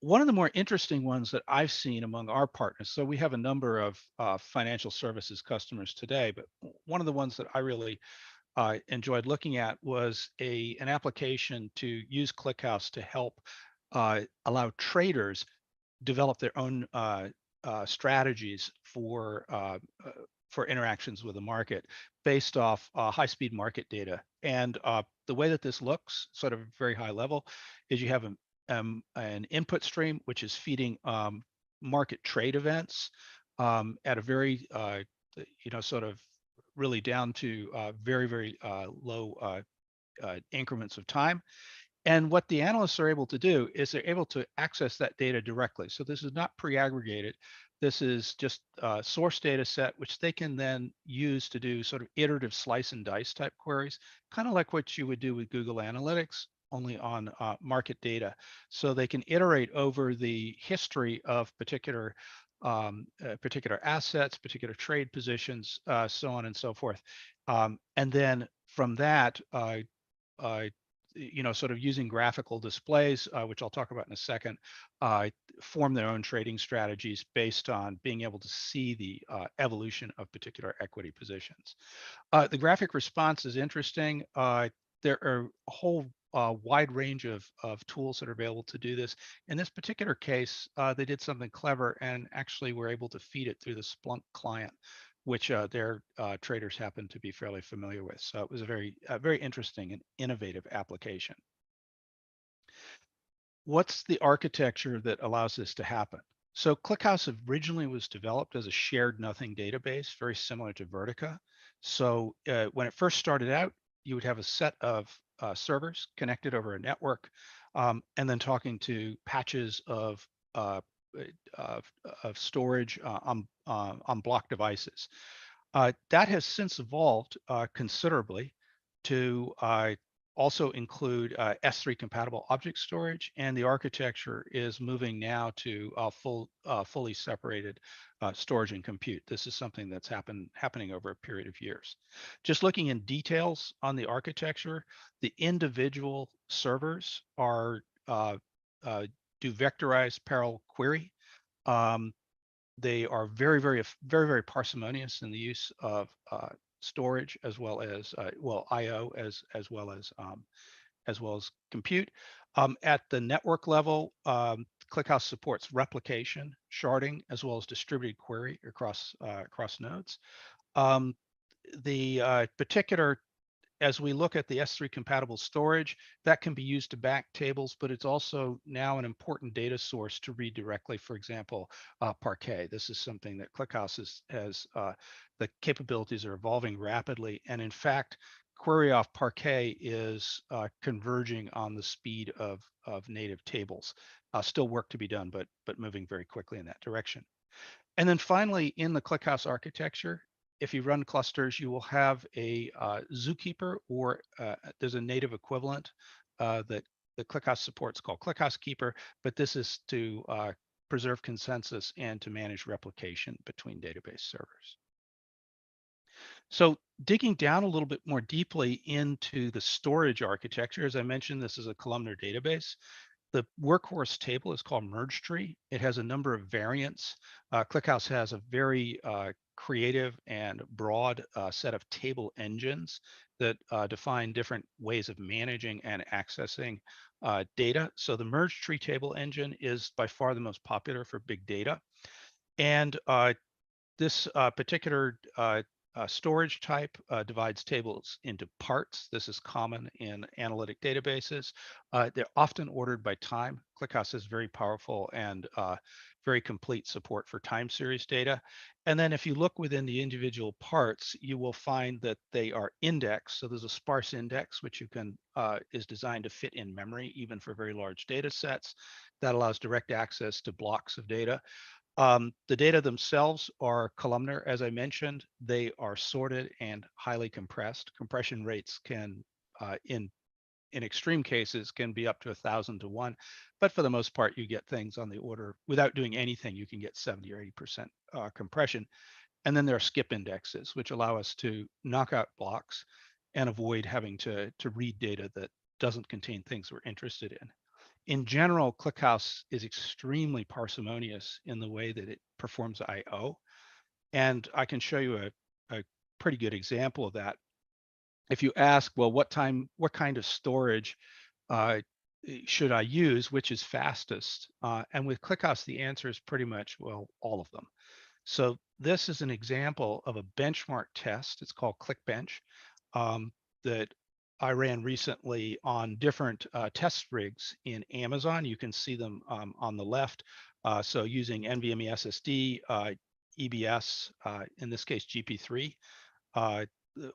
One of the more interesting ones that I've seen among our partners, so we have a number of financial services customers today, but one of the ones that I really enjoyed looking at was an application to use ClickHouse to help allow traders develop their own strategies for interactions with the market based off high-speed market data. And the way that this looks, sort of very high level, is you have an input stream which is feeding market trade events at a very sort of really down to very, very low increments of time. And what the analysts are able to do is they're able to access that data directly. So this is not pre-aggregated. This is just a source data set, which they can then use to do sort of iterative slice and dice type queries, kind of like what you would do with Google Analytics, only on market data. So they can iterate over the history of particular assets, particular trade positions, so on and so forth. And then from that, sort of using graphical displays, which I'll talk about in a second, form their own trading strategies based on being able to see the evolution of particular equity positions. The graphic response is interesting. There are a whole wide range of tools that are available to do this. In this particular case, they did something clever and actually were able to feed it through the Splunk client, which their traders happen to be fairly familiar with. So it was a very interesting and innovative application. What's the architecture that allows this to happen? So ClickHouse originally was developed as a shared nothing database, very similar to Vertica. So when it first started out, you would have a set of servers connected over a network, and then talking to patches of storage on block devices. That has since evolved considerably to also include S3 compatible object storage, and the architecture is moving now to fully separated storage and compute. This is something that's happening over a period of years. Just looking in details on the architecture, the individual servers are do vectorized parallel query. They are very parsimonious in the use of storage as well as IO as well as compute. At the network level, ClickHouse supports replication, sharding, as well as distributed query across nodes. The particular, as we look at the S3 compatible storage, that can be used to back tables, but it's also now an important data source to read directly, for example, Parquet. This is something that ClickHouse has the capabilities are evolving rapidly. And in fact, query off Parquet is converging on the speed of native tables. Still work to be done, but moving very quickly in that direction. And then finally, in the ClickHouse architecture, if you run clusters, you will have a Zookeeper, or there's a native equivalent that ClickHouse supports called ClickHouse Keeper, but this is to preserve consensus and to manage replication between database servers. So digging down a little bit more deeply into the storage architecture, as I mentioned, this is a columnar database. The workhorse table is called merge tree. It has a number of variants. ClickHouse has a very creative and broad set of table engines that define different ways of managing and accessing data. So the merge tree table engine is by far the most popular for big data. And this particular storage type divides tables into parts. This is common in analytic databases. They're often ordered by time. ClickHouse has very powerful and very complete support for time series data. And then if you look within the individual parts, you will find that they are indexed. So there's a sparse index, which you can is designed to fit in memory, even for very large data sets. That allows direct access to blocks of data. The data themselves are columnar, as I mentioned. They are sorted and highly compressed. Compression rates can, in extreme cases, can be up to 1,000 to 1, but for the most part, you get things on the order, without doing anything, you can get 70 or 80% compression. And then there are skip indexes, which allow us to knock out blocks and avoid having to read data that doesn't contain things we're interested in. In general, ClickHouse is extremely parsimonious in the way that it performs I/O. And I can show you a pretty good example of that. If you ask, well, what kind of storage should I use, which is fastest? And with ClickHouse, the answer is pretty much, well, all of them. So this is an example of a benchmark test. It's called ClickBench that I ran recently on different test rigs in Amazon. You can see them on the left. So using NVMe SSD, EBS, in this case GP3,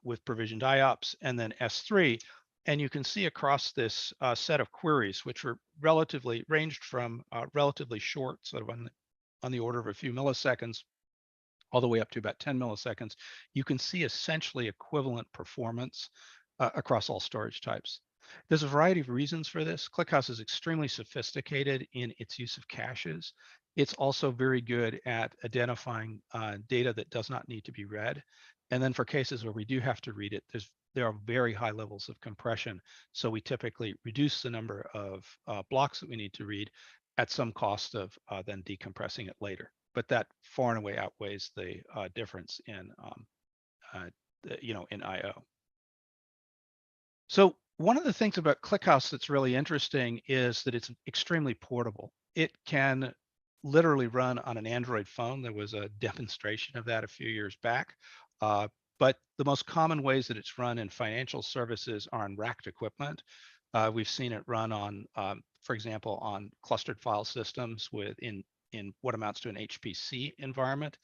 with provisioned IOPS, and then S3. And you can see across this set of queries, which were ranged from relatively short, sort of on the order of a few milliseconds, all the way up to about 10 milliseconds, you can see essentially equivalent performance across all storage types. There's a variety of reasons for this. ClickHouse is extremely sophisticated in its use of caches. It's also very good at identifying data that does not need to be read. And then for cases where we do have to read it, there are very high levels of compression. So we typically reduce the number of blocks that we need to read at some cost of then decompressing it later. But that far and away outweighs the difference in in I/O. So one of the things about ClickHouse that's really interesting is that it's extremely portable. It can literally run on an Android phone. There was a demonstration of that a few years back. But the most common ways that it's run in financial services are on racked equipment. We've seen it run on, for example, on clustered file systems in what amounts to an HPC environment.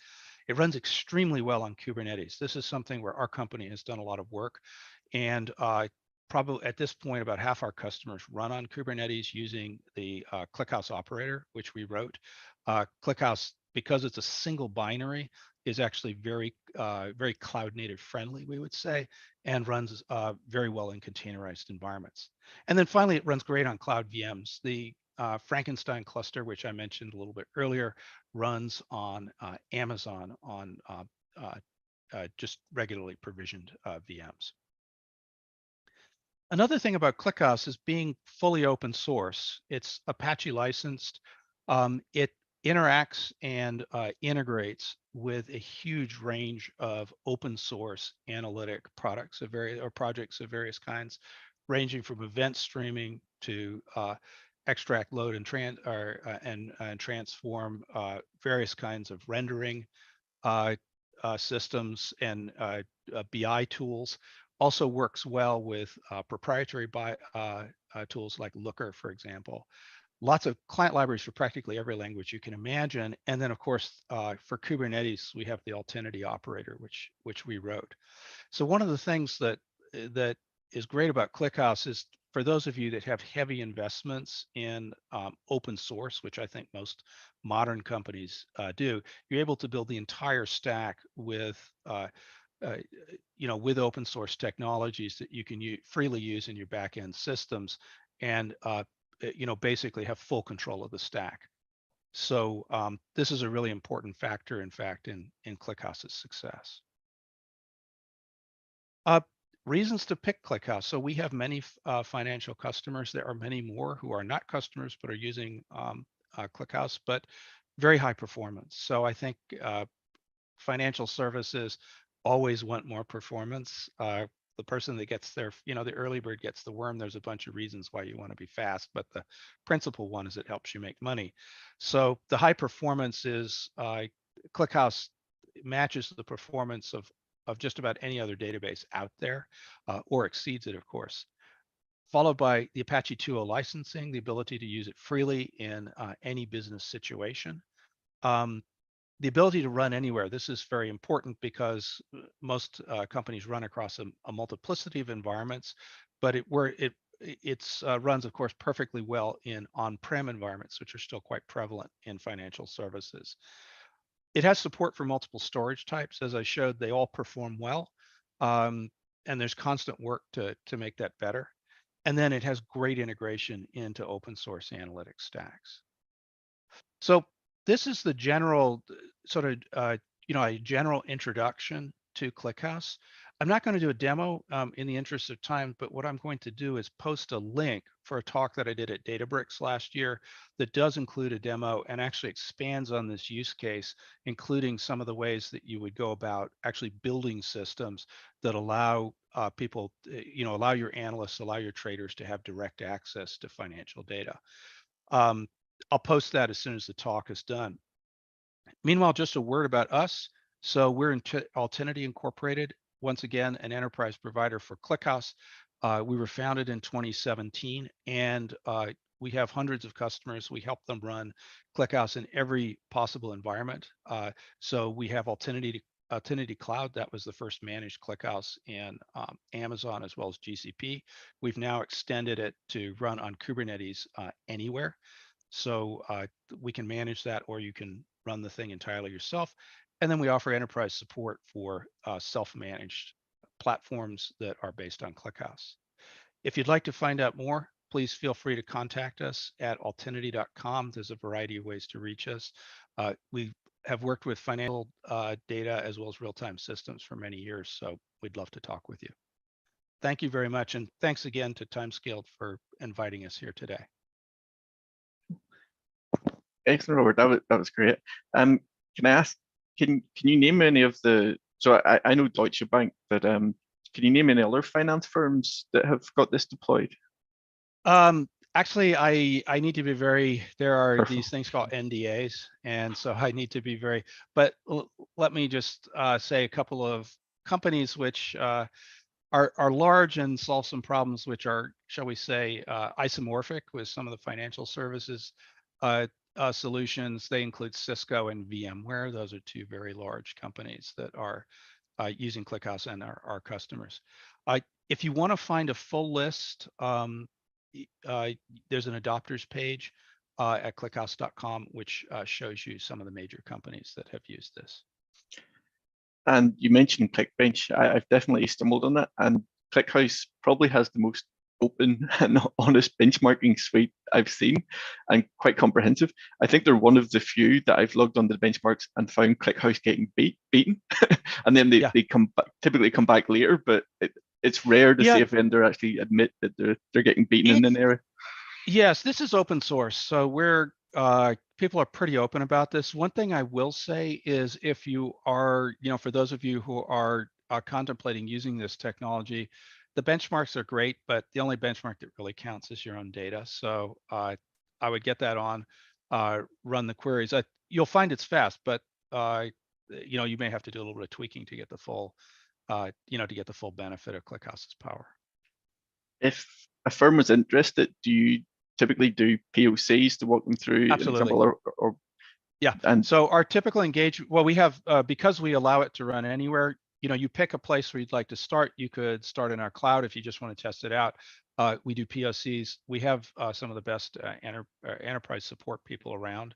It runs extremely well on Kubernetes. This is something where our company has done a lot of work, and probably at this point, about half our customers run on Kubernetes using the ClickHouse operator, which we wrote. ClickHouse, because it's a single binary, is actually very cloud native friendly, we would say, and runs very well in containerized environments. And then finally, it runs great on cloud VMs. The Frankenstein cluster, which I mentioned a little bit earlier, runs on Amazon on just regularly provisioned VMs. Another thing about ClickHouse is being fully open source. It's Apache licensed. It interacts and integrates with a huge range of open source analytic products of projects of various kinds, ranging from event streaming to extract, load, and transform various kinds of rendering systems and BI tools. Also works well with proprietary tools like Looker, for example. Lots of client libraries for practically every language you can imagine. And then, of course, for Kubernetes, we have the Altinity operator, which we wrote. So one of the things that is great about ClickHouse is, for those of you that have heavy investments in open source, which I think most modern companies do, you're able to build the entire stack with with open source technologies that you can freely use in your backend systems, and basically have full control of the stack. So this is a really important factor, in fact, in ClickHouse's success. Reasons to pick ClickHouse. So we have many financial customers. There are many more who are not customers but are using ClickHouse, but very high performance. So I think financial services always want more performance. The person that gets there, the early bird gets the worm. There's a bunch of reasons why you want to be fast, but the principal one is it helps you make money. So the high performance is ClickHouse matches the performance of just about any other database out there, or exceeds it, of course. Followed by the Apache 2.0 licensing, the ability to use it freely in any business situation. The ability to run anywhere. This is very important because most companies run across a multiplicity of environments, but it runs, of course, perfectly well in on-prem environments, which are still quite prevalent in financial services. It has support for multiple storage types. As I showed, they all perform well, and there's constant work to make that better. And then it has great integration into open source analytics stacks. So this is the general sort of, a general introduction to ClickHouse. I'm not going to do a demo in the interest of time, but what I'm going to do is post a link for a talk that I did at Databricks last year that does include a demo and actually expands on this use case, including some of the ways that you would go about actually building systems that allow people, allow your analysts, allow your traders to have direct access to financial data. I'll post that as soon as the talk is done. Meanwhile, just a word about us. So we're in Altinity Incorporated, once again, an enterprise provider for ClickHouse. We were founded in 2017, and we have hundreds of customers. We help them run ClickHouse in every possible environment. So we have Altinity Cloud. That was the first managed ClickHouse in Amazon as well as GCP. We've now extended it to run on Kubernetes anywhere. So we can manage that, or you can run the thing entirely yourself. And then we offer enterprise support for self-managed platforms that are based on ClickHouse. If you'd like to find out more, please feel free to contact us at altinity.com. There's a variety of ways to reach us. We have worked with financial data as well as real-time systems for many years, so we'd love to talk with you. Thank you very much, and thanks again to Timescaled for inviting us here today. Excellent, Robert. That was great. Can I ask, can you name any of the? So I know Deutsche Bank, but can you name any other finance firms that have got this deployed? I Actually, I need to be very, there are Careful. these things called NDAs, and so I need to be very, but let me just say a couple of companies which are large and solve some problems which are, shall we say, isomorphic with some of the financial services solutions. They include Cisco and VMware. Those are two very large companies that are using ClickHouse and our customers. If you want to find a full list, there's an adopters page at clickhouse.com, which shows you some of the major companies that have used this. And you mentioned ClickBench. I've definitely stumbled on that, and ClickHouse probably has the most open and honest benchmarking suite I've seen, and quite comprehensive. I think they're one of the few that I've logged on the benchmarks and found ClickHouse getting beaten, and then they typically come back later, but it's rare to see a vendor actually admit that they're getting beaten in an area. Yes, this is open source, so we're people are pretty open about this. One thing I will say is, if you are, for those of you who are contemplating using this technology, the benchmarks are great, but the only benchmark that really counts is your own data. So I would get that on, run the queries. You'll find it's fast, but you may have to do a little bit of tweaking to get the full, to get the full benefit of ClickHouse's power. If a firm was interested, do you typically do POCs to walk them through? Absolutely. An example, or yeah. And so our typical engagement, well, we have, because we allow it to run anywhere, you pick a place where you'd like to start. You could start in our cloud if you just want to test it out. We do POCs. We have some of the best enterprise support people around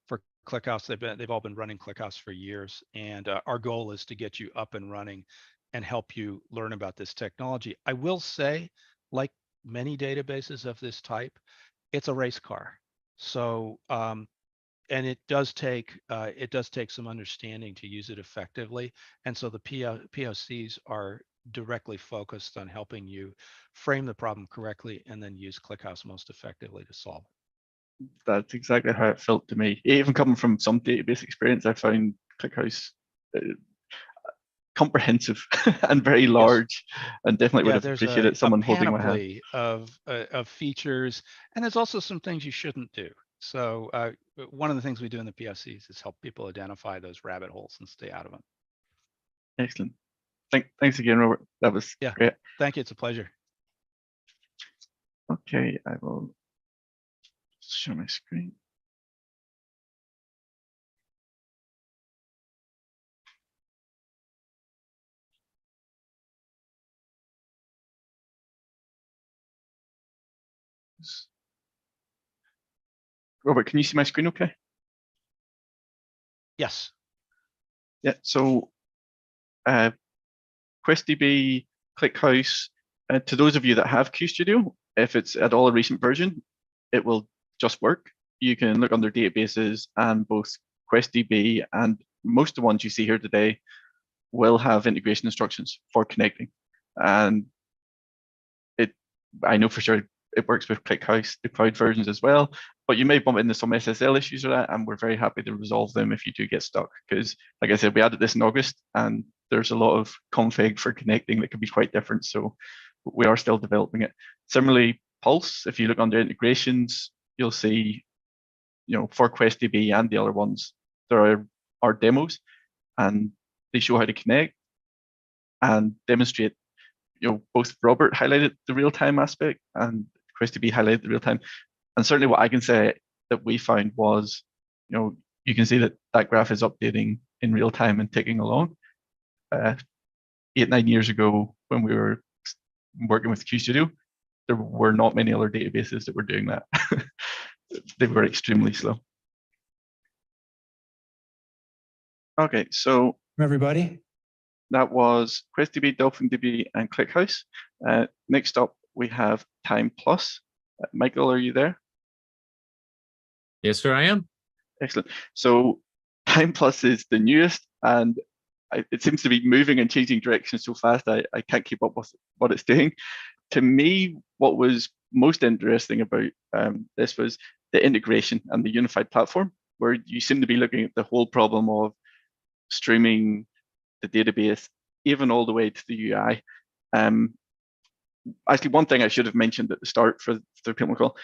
for ClickHouse. They've all been running ClickHouse for years. And our goal is to get you up and running and help you learn about this technology. I will say, like many databases of this type, it's a race car. So, and it does take some understanding to use it effectively. And so the POCs are directly focused on helping you frame the problem correctly and then use ClickHouse most effectively to solve it. That's exactly how it felt to me. Even coming from some database experience, I found ClickHouse comprehensive and very large, and definitely would have appreciated someone holding my hand. Of features, and there's also some things you shouldn't do. So one of the things we do in the POCs is help people identify those rabbit holes and stay out of them. Excellent. Thanks again, Robert. That was great. Thank you. It's a pleasure. Okay, I will share my screen. Robert, can you see my screen okay? Yes. Yeah, so QuestDB, ClickHouse, to those of you that have QStudio, if it's at all a recent version, it will just work. You can look under databases, and both QuestDB and most of the ones you see here today will have integration instructions for connecting. And I know for sure it works with ClickHouse, the cloud versions as well, but you may bump into some SSL issues with that, and we're very happy to resolve them if you do get stuck. Because, like I said, we added this in August, and there's a lot of config for connecting that can be quite different. So we are still developing it. Similarly, Pulse, if you look under integrations, you'll see, for QuestDB and the other ones, there are demos, and they show how to connect and demonstrate. Both Robert highlighted the real-time aspect and QuestDB highlighted the real-time. And certainly what I can say that we found was, you can see that graph is updating in real time and ticking along. 8-9 years ago, when we were working with QStudio, there were not many other databases that were doing that. They were extremely slow. Okay, so everybody. That was QuestDB, DolphinDB, and ClickHouse. Next up, we have Time Plus. Michael, are you there? Yes, sir, I am. Excellent. So Time Plus is the newest, and it seems to be moving and changing direction so fast, I can't keep up with what it's doing. To me, what was most interesting about this was the integration and the unified platform, where you seem to be looking at the whole problem of streaming the database, even all the way to the UI. actually, one thing I should have mentioned at the start for people on the call,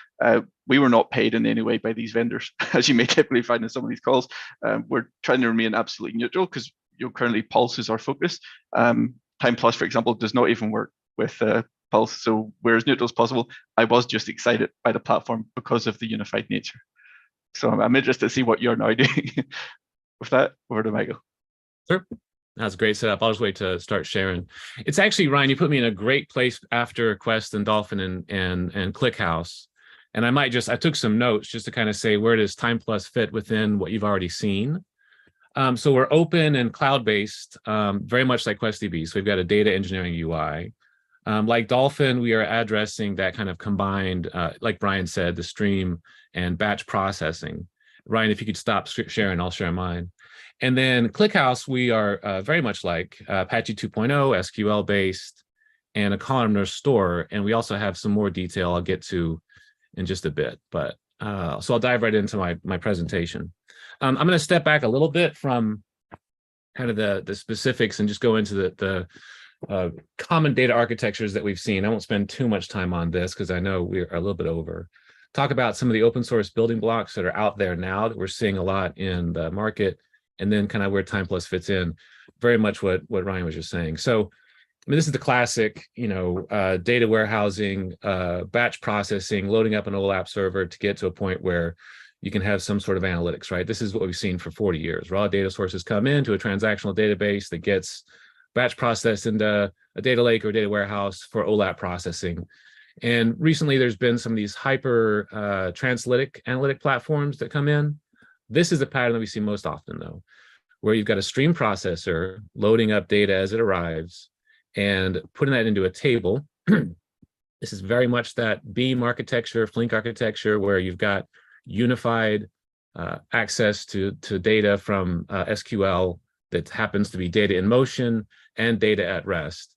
we were not paid in any way by these vendors, as you may typically find in some of these calls. We're trying to remain absolutely neutral because currently Pulse is our focus. Time Plus, for example, does not even work with Pulse, so we're as neutral as possible. I was just excited by the platform because of the unified nature. So I'm interested to see what you're now doing. With that, over to Michael. Sure. That's a great setup. I'll just wait to start sharing. It's actually, Ryan, you put me in a great place after Quest and Dolphin and ClickHouse. And I took some notes just to kind of say, where does Time Plus fit within what you've already seen? So we're open and cloud-based, very much like QuestDB. So we've got a data engineering UI. Like Dolphin, we are addressing that kind of combined, like Brian said, the stream and batch processing. Ryan, if you could stop sharing, I'll share mine. And then ClickHouse, we are very much like Apache 2.0, SQL-based, and a columnar store. And we also have some more detail I'll get to in just a bit. But so I'll dive right into my presentation. I'm going to step back a little bit from kind of the specifics and just go into the common data architectures that we've seen. I won't spend too much time on this because I know we're a little bit over. Talk about some of the open source building blocks that are out there now that we're seeing a lot in the market, and then kind of where Time Plus fits in. Very much what Ryan was just saying. So, I mean, this is the classic, data warehousing, batch processing, loading up an OLAP server to get to a point where you can have some sort of analytics, right? This is what we've seen for 40 years. Raw data sources come into a transactional database that gets batch processed into a data lake or data warehouse for OLAP processing. And recently there's been some of these hyper translytic analytic platforms that come in. This is the pattern that we see most often though, where you've got a stream processor loading up data as it arrives and putting that into a table. This is very much that Beam architecture, Flink architecture, where you've got unified access to data from SQL that happens to be data in motion and data at rest.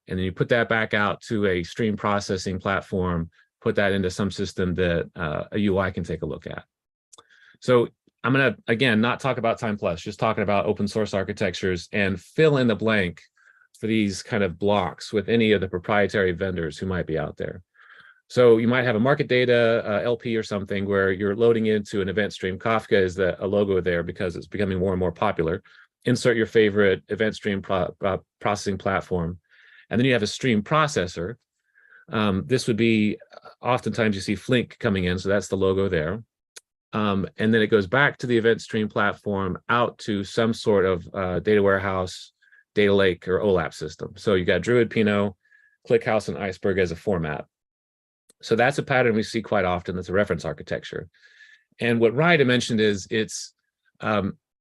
And then you put that back out to a stream processing platform, put that into some system that a UI can take a look at. So I'm going to, again, not talk about Time Plus, just talking about open source architectures and fill in the blank for these kind of blocks with any of the proprietary vendors who might be out there. So you might have a market data LP or something where you're loading into an event stream. Kafka is a logo there because it's becoming more and more popular. Insert your favorite event stream processing platform. And then you have a stream processor. This would be, oftentimes you see Flink coming in, so that's the logo there. And then it goes back to the event stream platform out to some sort of data warehouse, data lake, or OLAP system. So you got Druid, Pinot, ClickHouse, and Iceberg as a format. So that's a pattern we see quite often. That's a reference architecture. And what Ryan mentioned is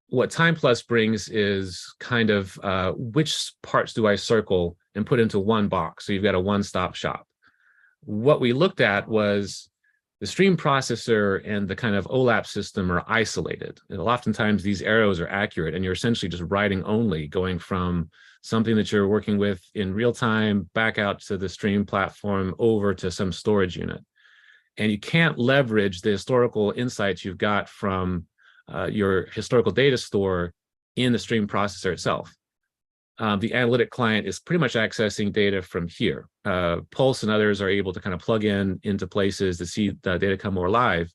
what Time Plus brings is kind of which parts do I circle and put into one box. So you've got a one-stop shop. What we looked at was the stream processor and the kind of OLAP system are isolated. And oftentimes these arrows are accurate and you're essentially just writing only, going from something that you're working with in real time back out to the stream platform over to some storage unit. And you can't leverage the historical insights you've got from your historical data store in the stream processor itself. The analytic client is pretty much accessing data from here. Pulse and others are able to kind of plug into places to see the data come more live,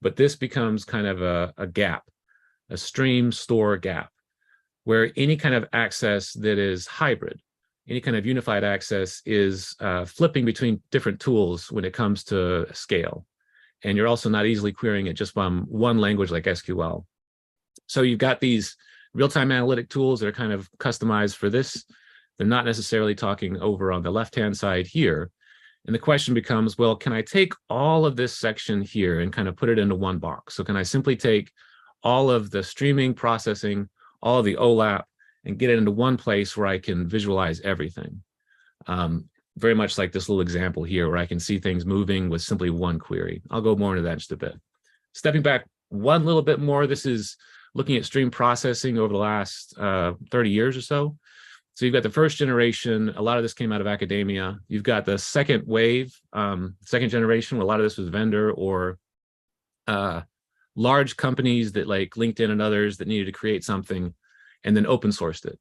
but this becomes kind of a gap, a stream store gap, where any kind of access that is hybrid, any kind of unified access is flipping between different tools when it comes to scale. And you're also not easily querying it just from one language like SQL. So you've got these real-time analytic tools that are kind of customized for this. They're not necessarily talking over on the left-hand side here. And the question becomes, well, can I take all of this section here and kind of put it into one box? So can I simply take all of the streaming processing, all of the OLAP, and get it into one place where I can visualize everything? Very much like this little example here where I can see things moving with simply one query. I'll go more into that in just a bit. Stepping back one little bit more, this is looking at stream processing over the last 30 years or so. So you've got the first generation, a lot of this came out of academia. You've got the second wave, second generation, where a lot of this was vendor or large companies that like LinkedIn and others that needed to create something and then open sourced it.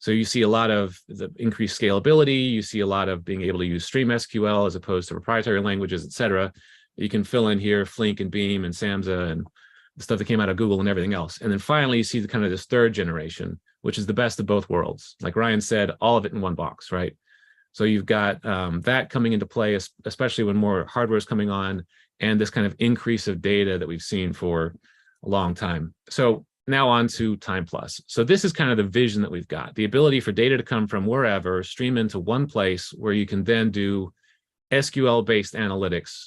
So you see a lot of the increased scalability. You see a lot of being able to use Stream SQL as opposed to proprietary languages, et cetera. You can fill in here Flink and Beam and Samza and the stuff that came out of Google and everything else. And then finally, you see the kind of this third generation, which is the best of both worlds. Like Ryan said, all of it in one box, right? So you've got that coming into play, especially when more hardware is coming on, and this kind of increase of data that we've seen for a long time. So now on to Time Plus. So this is kind of the vision that we've got, the ability for data to come from wherever, stream into one place where you can then do SQL-based analytics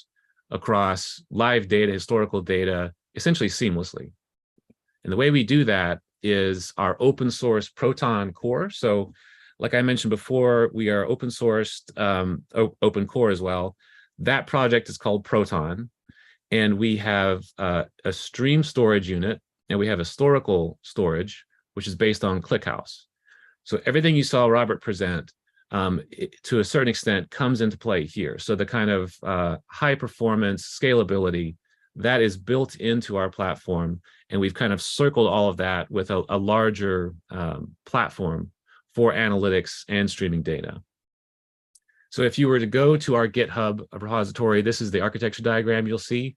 across live data, historical data, essentially seamlessly. And the way we do that is our open source Proton core. So like I mentioned before, we are open sourced, open core as well. That project is called Proton. And we have a stream storage unit, and we have historical storage, which is based on ClickHouse. So everything you saw Robert present, to a certain extent, comes into play here. So the kind of high performance scalability that is built into our platform, and we've kind of circled all of that with a larger platform for analytics and streaming data. So if you were to go to our GitHub repository, this is the architecture diagram you'll see,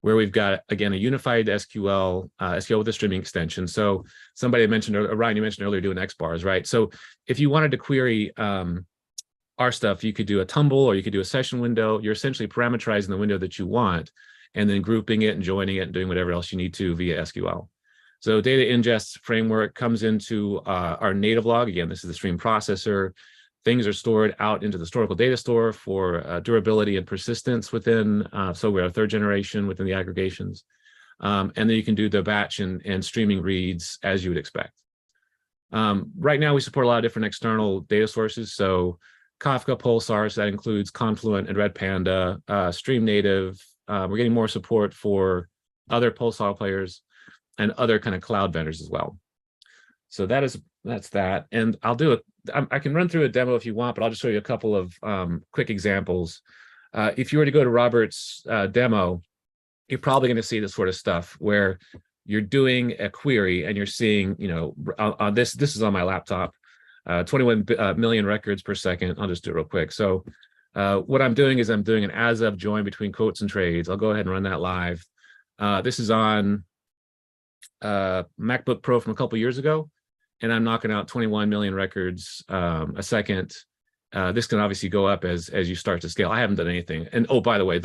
where we've got, again, a unified SQL with a streaming extension. So somebody mentioned, or Ryan, you mentioned earlier doing XBars, right? So if you wanted to query our stuff, you could do a tumble or you could do a session window. You're essentially parameterizing the window that you want and then grouping it and joining it and doing whatever else you need to via SQL. So data ingest framework comes into our native log. Again, this is the stream processor. Things are stored out into the historical data store for durability and persistence within, so we are third generation within the aggregations. And then you can do the batch and streaming reads as you would expect. Right now, we support a lot of different external data sources. So Kafka, Pulsar, so that includes Confluent and Redpanda, Stream Native. We're getting more support for other Pulsar players and other kind of cloud vendors as well. So that's that. And I'll do I can run through a demo if you want, but I'll just show you a couple of quick examples. If you were to go to Robert's demo, you're probably going to see this sort of stuff where you're doing a query and you're seeing, you know, on this is on my laptop, 21 million records per second. I'll just do it real quick. So what I'm doing is I'm doing an as of join between quotes and trades. I'll go ahead and run that live. This is on MacBook Pro from a couple years ago, and I'm knocking out 21 million records a second. This can obviously go up as you start to scale. I haven't done anything. And oh, by the way,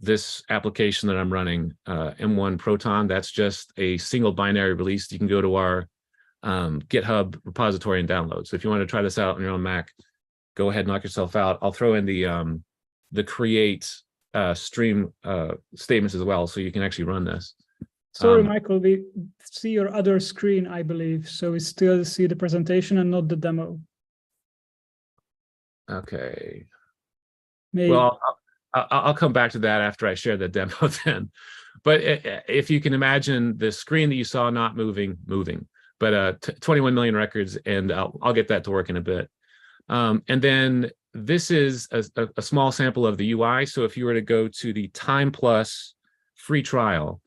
this application that I'm running, M1 Proton, that's just a single binary release. You can go to our GitHub repository and download. So if you want to try this out on your own Mac, go ahead, knock yourself out. I'll throw in the create stream statements as well, so you can actually run this. Sorry, Michael, we see your other screen, I believe. So we still see the presentation and not the demo. Okay. Maybe. Well, I'll come back to that after I share the demo then. But if you can imagine the screen that you saw not moving, but 21 million records, and I'll get that to work in a bit. And then this is a small sample of the UI. So if you were to go to the Time Plus free trial,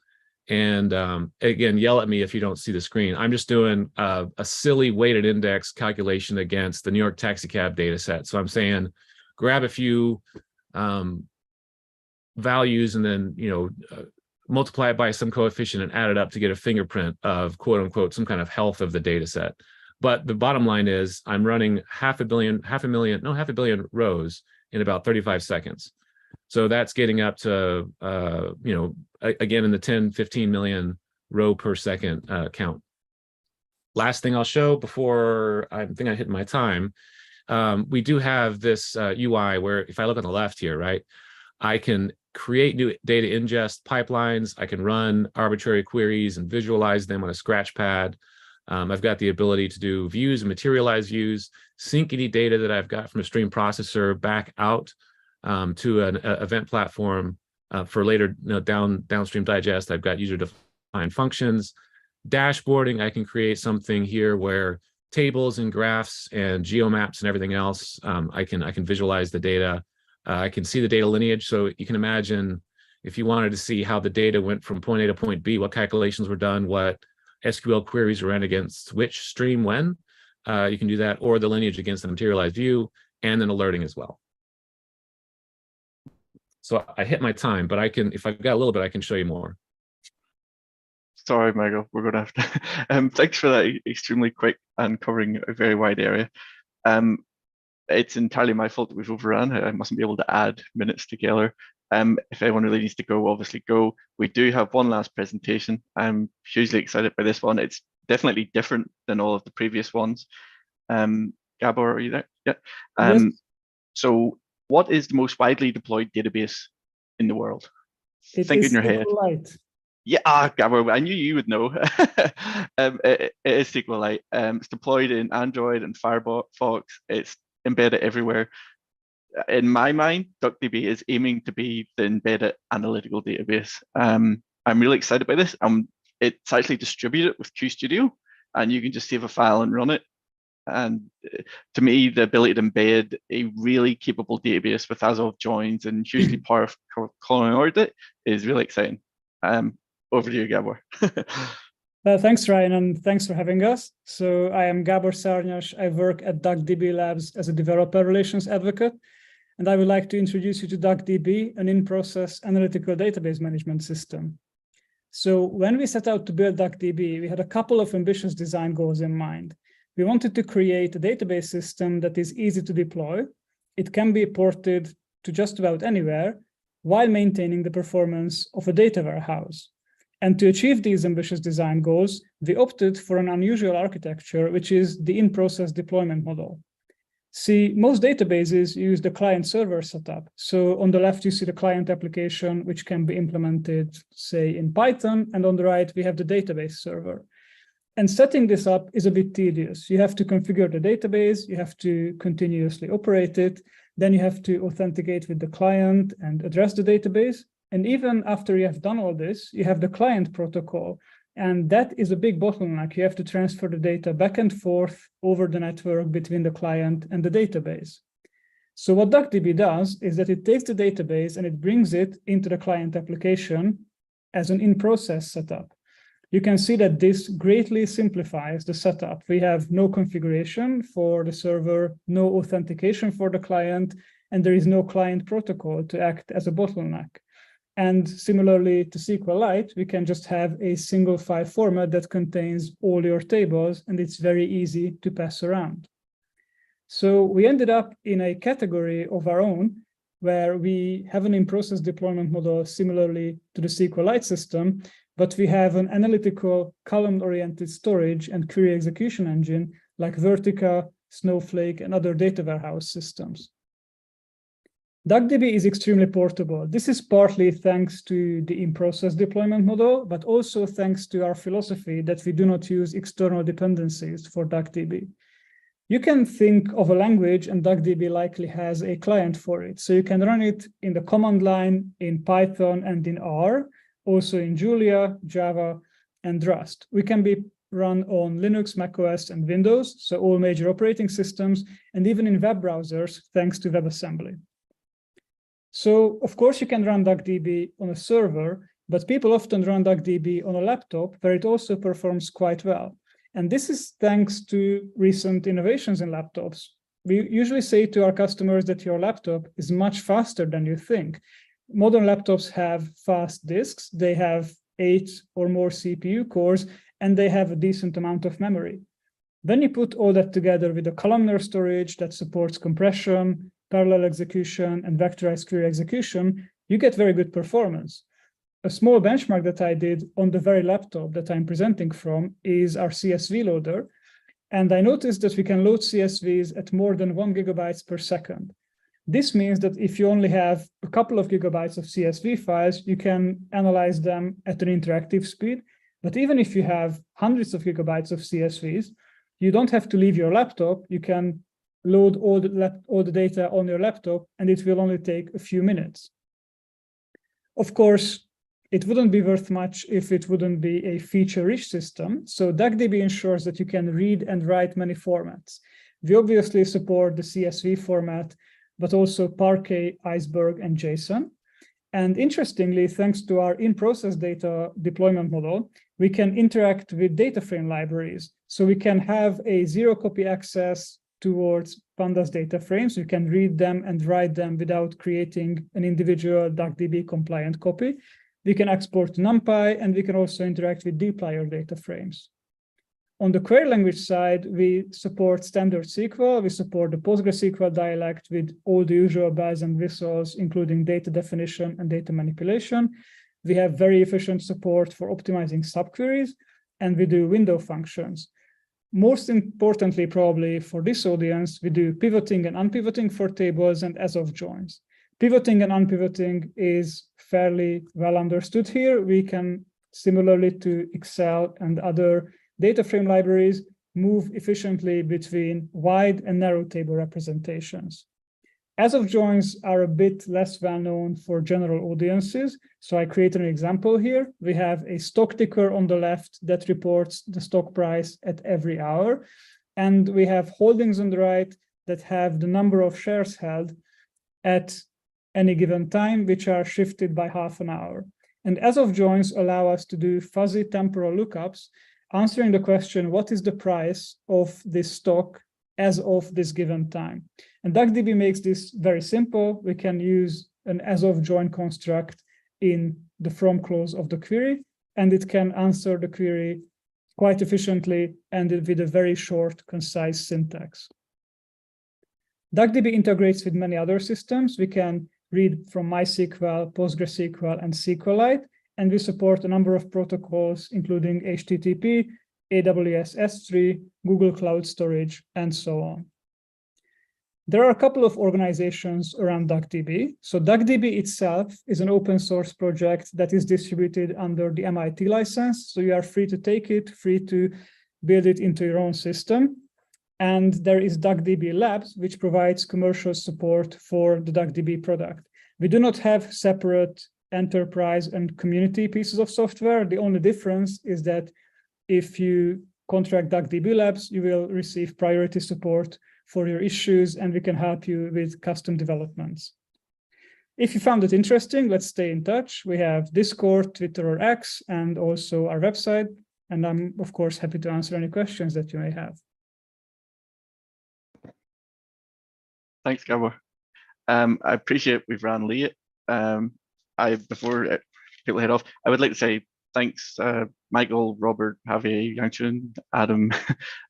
and again, yell at me if you don't see the screen. I'm just doing a silly weighted index calculation against the New York taxi cab data set. So I'm saying, grab a few values and then, you know, multiply it by some coefficient and add it up to get a fingerprint of quote unquote some kind of health of the data set. But the bottom line is I'm running half a billion rows in about 35 seconds. So that's getting up to, you know, again, in the 10, 15 million row per second count. Last thing I'll show before I think I hit my time, we do have this UI where if I look on the left here, right, I can create new data ingest pipelines. I can run arbitrary queries and visualize them on a scratch pad. I've got the ability to do views and materialize views, sync any data that I've got from a stream processor back out to an event platform for later, you know, downstream digest. I've got user-defined functions. Dashboarding, I can create something here where tables and graphs and geomaps and everything else, I can visualize the data. I can see the data lineage. So you can imagine if you wanted to see how the data went from point A to point B, what calculations were done, what SQL queries ran against which stream when. You can do that, or the lineage against the materialized view, and then alerting as well. So I hit my time, but I can, if I've got a little bit, I can show you more. Sorry, Michael, we're going to have to. Thanks for that extremely quick and covering a very wide area. It's entirely my fault that we've overrun. I mustn't be able to add minutes together. If anyone really needs to go, obviously go. We do have one last presentation. I'm hugely excited by this one. It's definitely different than all of the previous ones. Gabor, are you there? Yeah. Yes. So what is the most widely deployed database in the world? Think in your head. SQLite. Yeah, Gabor, I knew you would know. It is SQLite. It's deployed in Android and Firefox. It's embedded everywhere. In my mind, DuckDB is aiming to be the embedded analytical database. I'm really excited by this. It's actually distributed with QStudio, and you can just save a file and run it. And to me, the ability to embed a really capable database with as-of joins and hugely powerful calling audit is really exciting. Over to you, Gabor. Thanks, Ryan, and thanks for having us. So I am Gabor Szarnyas. I work at DuckDB Labs as a developer relations advocate, and I would like to introduce you to DuckDB, an in-process analytical database management system. So when we set out to build DuckDB, we had a couple of ambitious design goals in mind. We wanted to create a database system that is easy to deploy. It can be ported to just about anywhere while maintaining the performance of a data warehouse. And to achieve these ambitious design goals, we opted for an unusual architecture, which is the in-process deployment model. See, most databases use the client-server setup. So on the left, you see the client application, which can be implemented, say, in Python, and on the right, we have the database server. And setting this up is a bit tedious. You have to configure the database, you have to continuously operate it, then you have to authenticate with the client and address the database. And even after you have done all this, you have the client protocol. And that is a big bottleneck. You have to transfer the data back and forth over the network between the client and the database. So what DuckDB does is that it takes the database and it brings it into the client application as an in-process setup. You can see that this greatly simplifies the setup. We have no configuration for the server, no authentication for the client, and there is no client protocol to act as a bottleneck. And similarly to SQLite, we can just have a single file format that contains all your tables, and it's very easy to pass around. So we ended up in a category of our own, where we have an in-process deployment model similarly to the SQLite system, but we have an analytical column-oriented storage and query execution engine like Vertica, Snowflake, and other data warehouse systems. DuckDB is extremely portable. This is partly thanks to the in-process deployment model, but also thanks to our philosophy that we do not use external dependencies for DuckDB. You can think of a language, and DuckDB likely has a client for it. So you can run it in the command line, in Python, and in R, also in Julia, Java, and Rust. We can be run on Linux, macOS, and Windows, so all major operating systems, and even in web browsers, thanks to WebAssembly. So, of course, you can run DuckDB on a server, but people often run DuckDB on a laptop where it also performs quite well. And this is thanks to recent innovations in laptops. We usually say to our customers that your laptop is much faster than you think. Modern laptops have fast disks, they have 8 or more CPU cores, and they have a decent amount of memory. Then you put all that together with a columnar storage that supports compression, parallel execution, and vectorized query execution, you get very good performance. A small benchmark that I did on the very laptop that I'm presenting from is our CSV loader. And I noticed that we can load CSVs at more than 1 gigabytes per second. This means that if you only have a couple of gigabytes of CSV files, you can analyze them at an interactive speed. But even if you have hundreds of gigabytes of CSVs, you don't have to leave your laptop. You can load all the data on your laptop, and it will only take a few minutes. Of course, it wouldn't be worth much if it wouldn't be a feature-rich system. So DuckDB ensures that you can read and write many formats. We obviously support the CSV format, but also Parquet, Iceberg, and JSON. And interestingly, thanks to our in-process data deployment model, we can interact with data frame libraries. So we can have a zero copy access towards Pandas data frames. You can read them and write them without creating an individual DuckDB compliant copy. We can export to NumPy, and we can also interact with dplyr data frames. On the query language side, we support standard SQL. We support the PostgreSQL dialect with all the usual bells and whistles, including data definition and data manipulation. We have very efficient support for optimizing subqueries, and we do window functions. Most importantly, probably for this audience, we do pivoting and unpivoting for tables and as-of joins. Pivoting and unpivoting is fairly well understood here. We can, similarly to Excel and other data frame libraries, move efficiently between wide and narrow table representations. As-of joins are a bit less well known for general audiences, so I created an example here. We have a stock ticker on the left that reports the stock price at every hour, and we have holdings on the right that have the number of shares held at any given time, which are shifted by half an hour. And as-of joins allow us to do fuzzy temporal lookups, answering the question, what is the price of this stock as of this given time? And DuckDB makes this very simple. We can use an as-of join construct in the from clause of the query, and it can answer the query quite efficiently and with a very short, concise syntax. DuckDB integrates with many other systems. We can read from MySQL, PostgreSQL, and SQLite, and we support a number of protocols, including HTTP, AWS S3, Google Cloud Storage, and so on. There are a couple of organizations around DuckDB. So DuckDB itself is an open source project that is distributed under the MIT license. So you are free to take it, free to build it into your own system. And there is DuckDB Labs, which provides commercial support for the DuckDB product. We do not have separate enterprise and community pieces of software. The only difference is that if you contract DuckDB Labs, you will receive priority support for your issues, and we can help you with custom developments. If you found it interesting, let's stay in touch. We have Discord, Twitter, or X, and also our website. And I'm, of course, happy to answer any questions that you may have. Thanks, Gabor. I appreciate we've ran late. Before people head off, I would like to say thanks, Michael, Robert, Javier, Yangchun, Adam,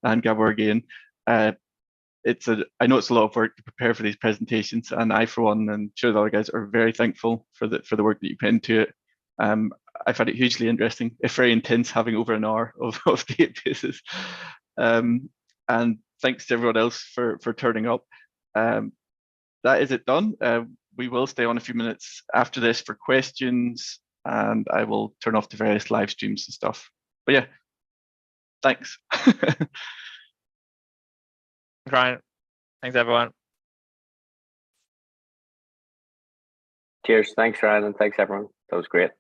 and Gabor again. I know it's a lot of work to prepare for these presentations, and I, for one, and sure the other guys, are very thankful for the work that you put into it. I found it hugely interesting, if very intense, having over an hour of databases. And thanks to everyone else for turning up. That is it done. We will stay on a few minutes after this for questions, and I will turn off the various live streams and stuff. But yeah, thanks. Ryan, thanks everyone. Cheers. Thanks, Ryan, and thanks everyone. That was great.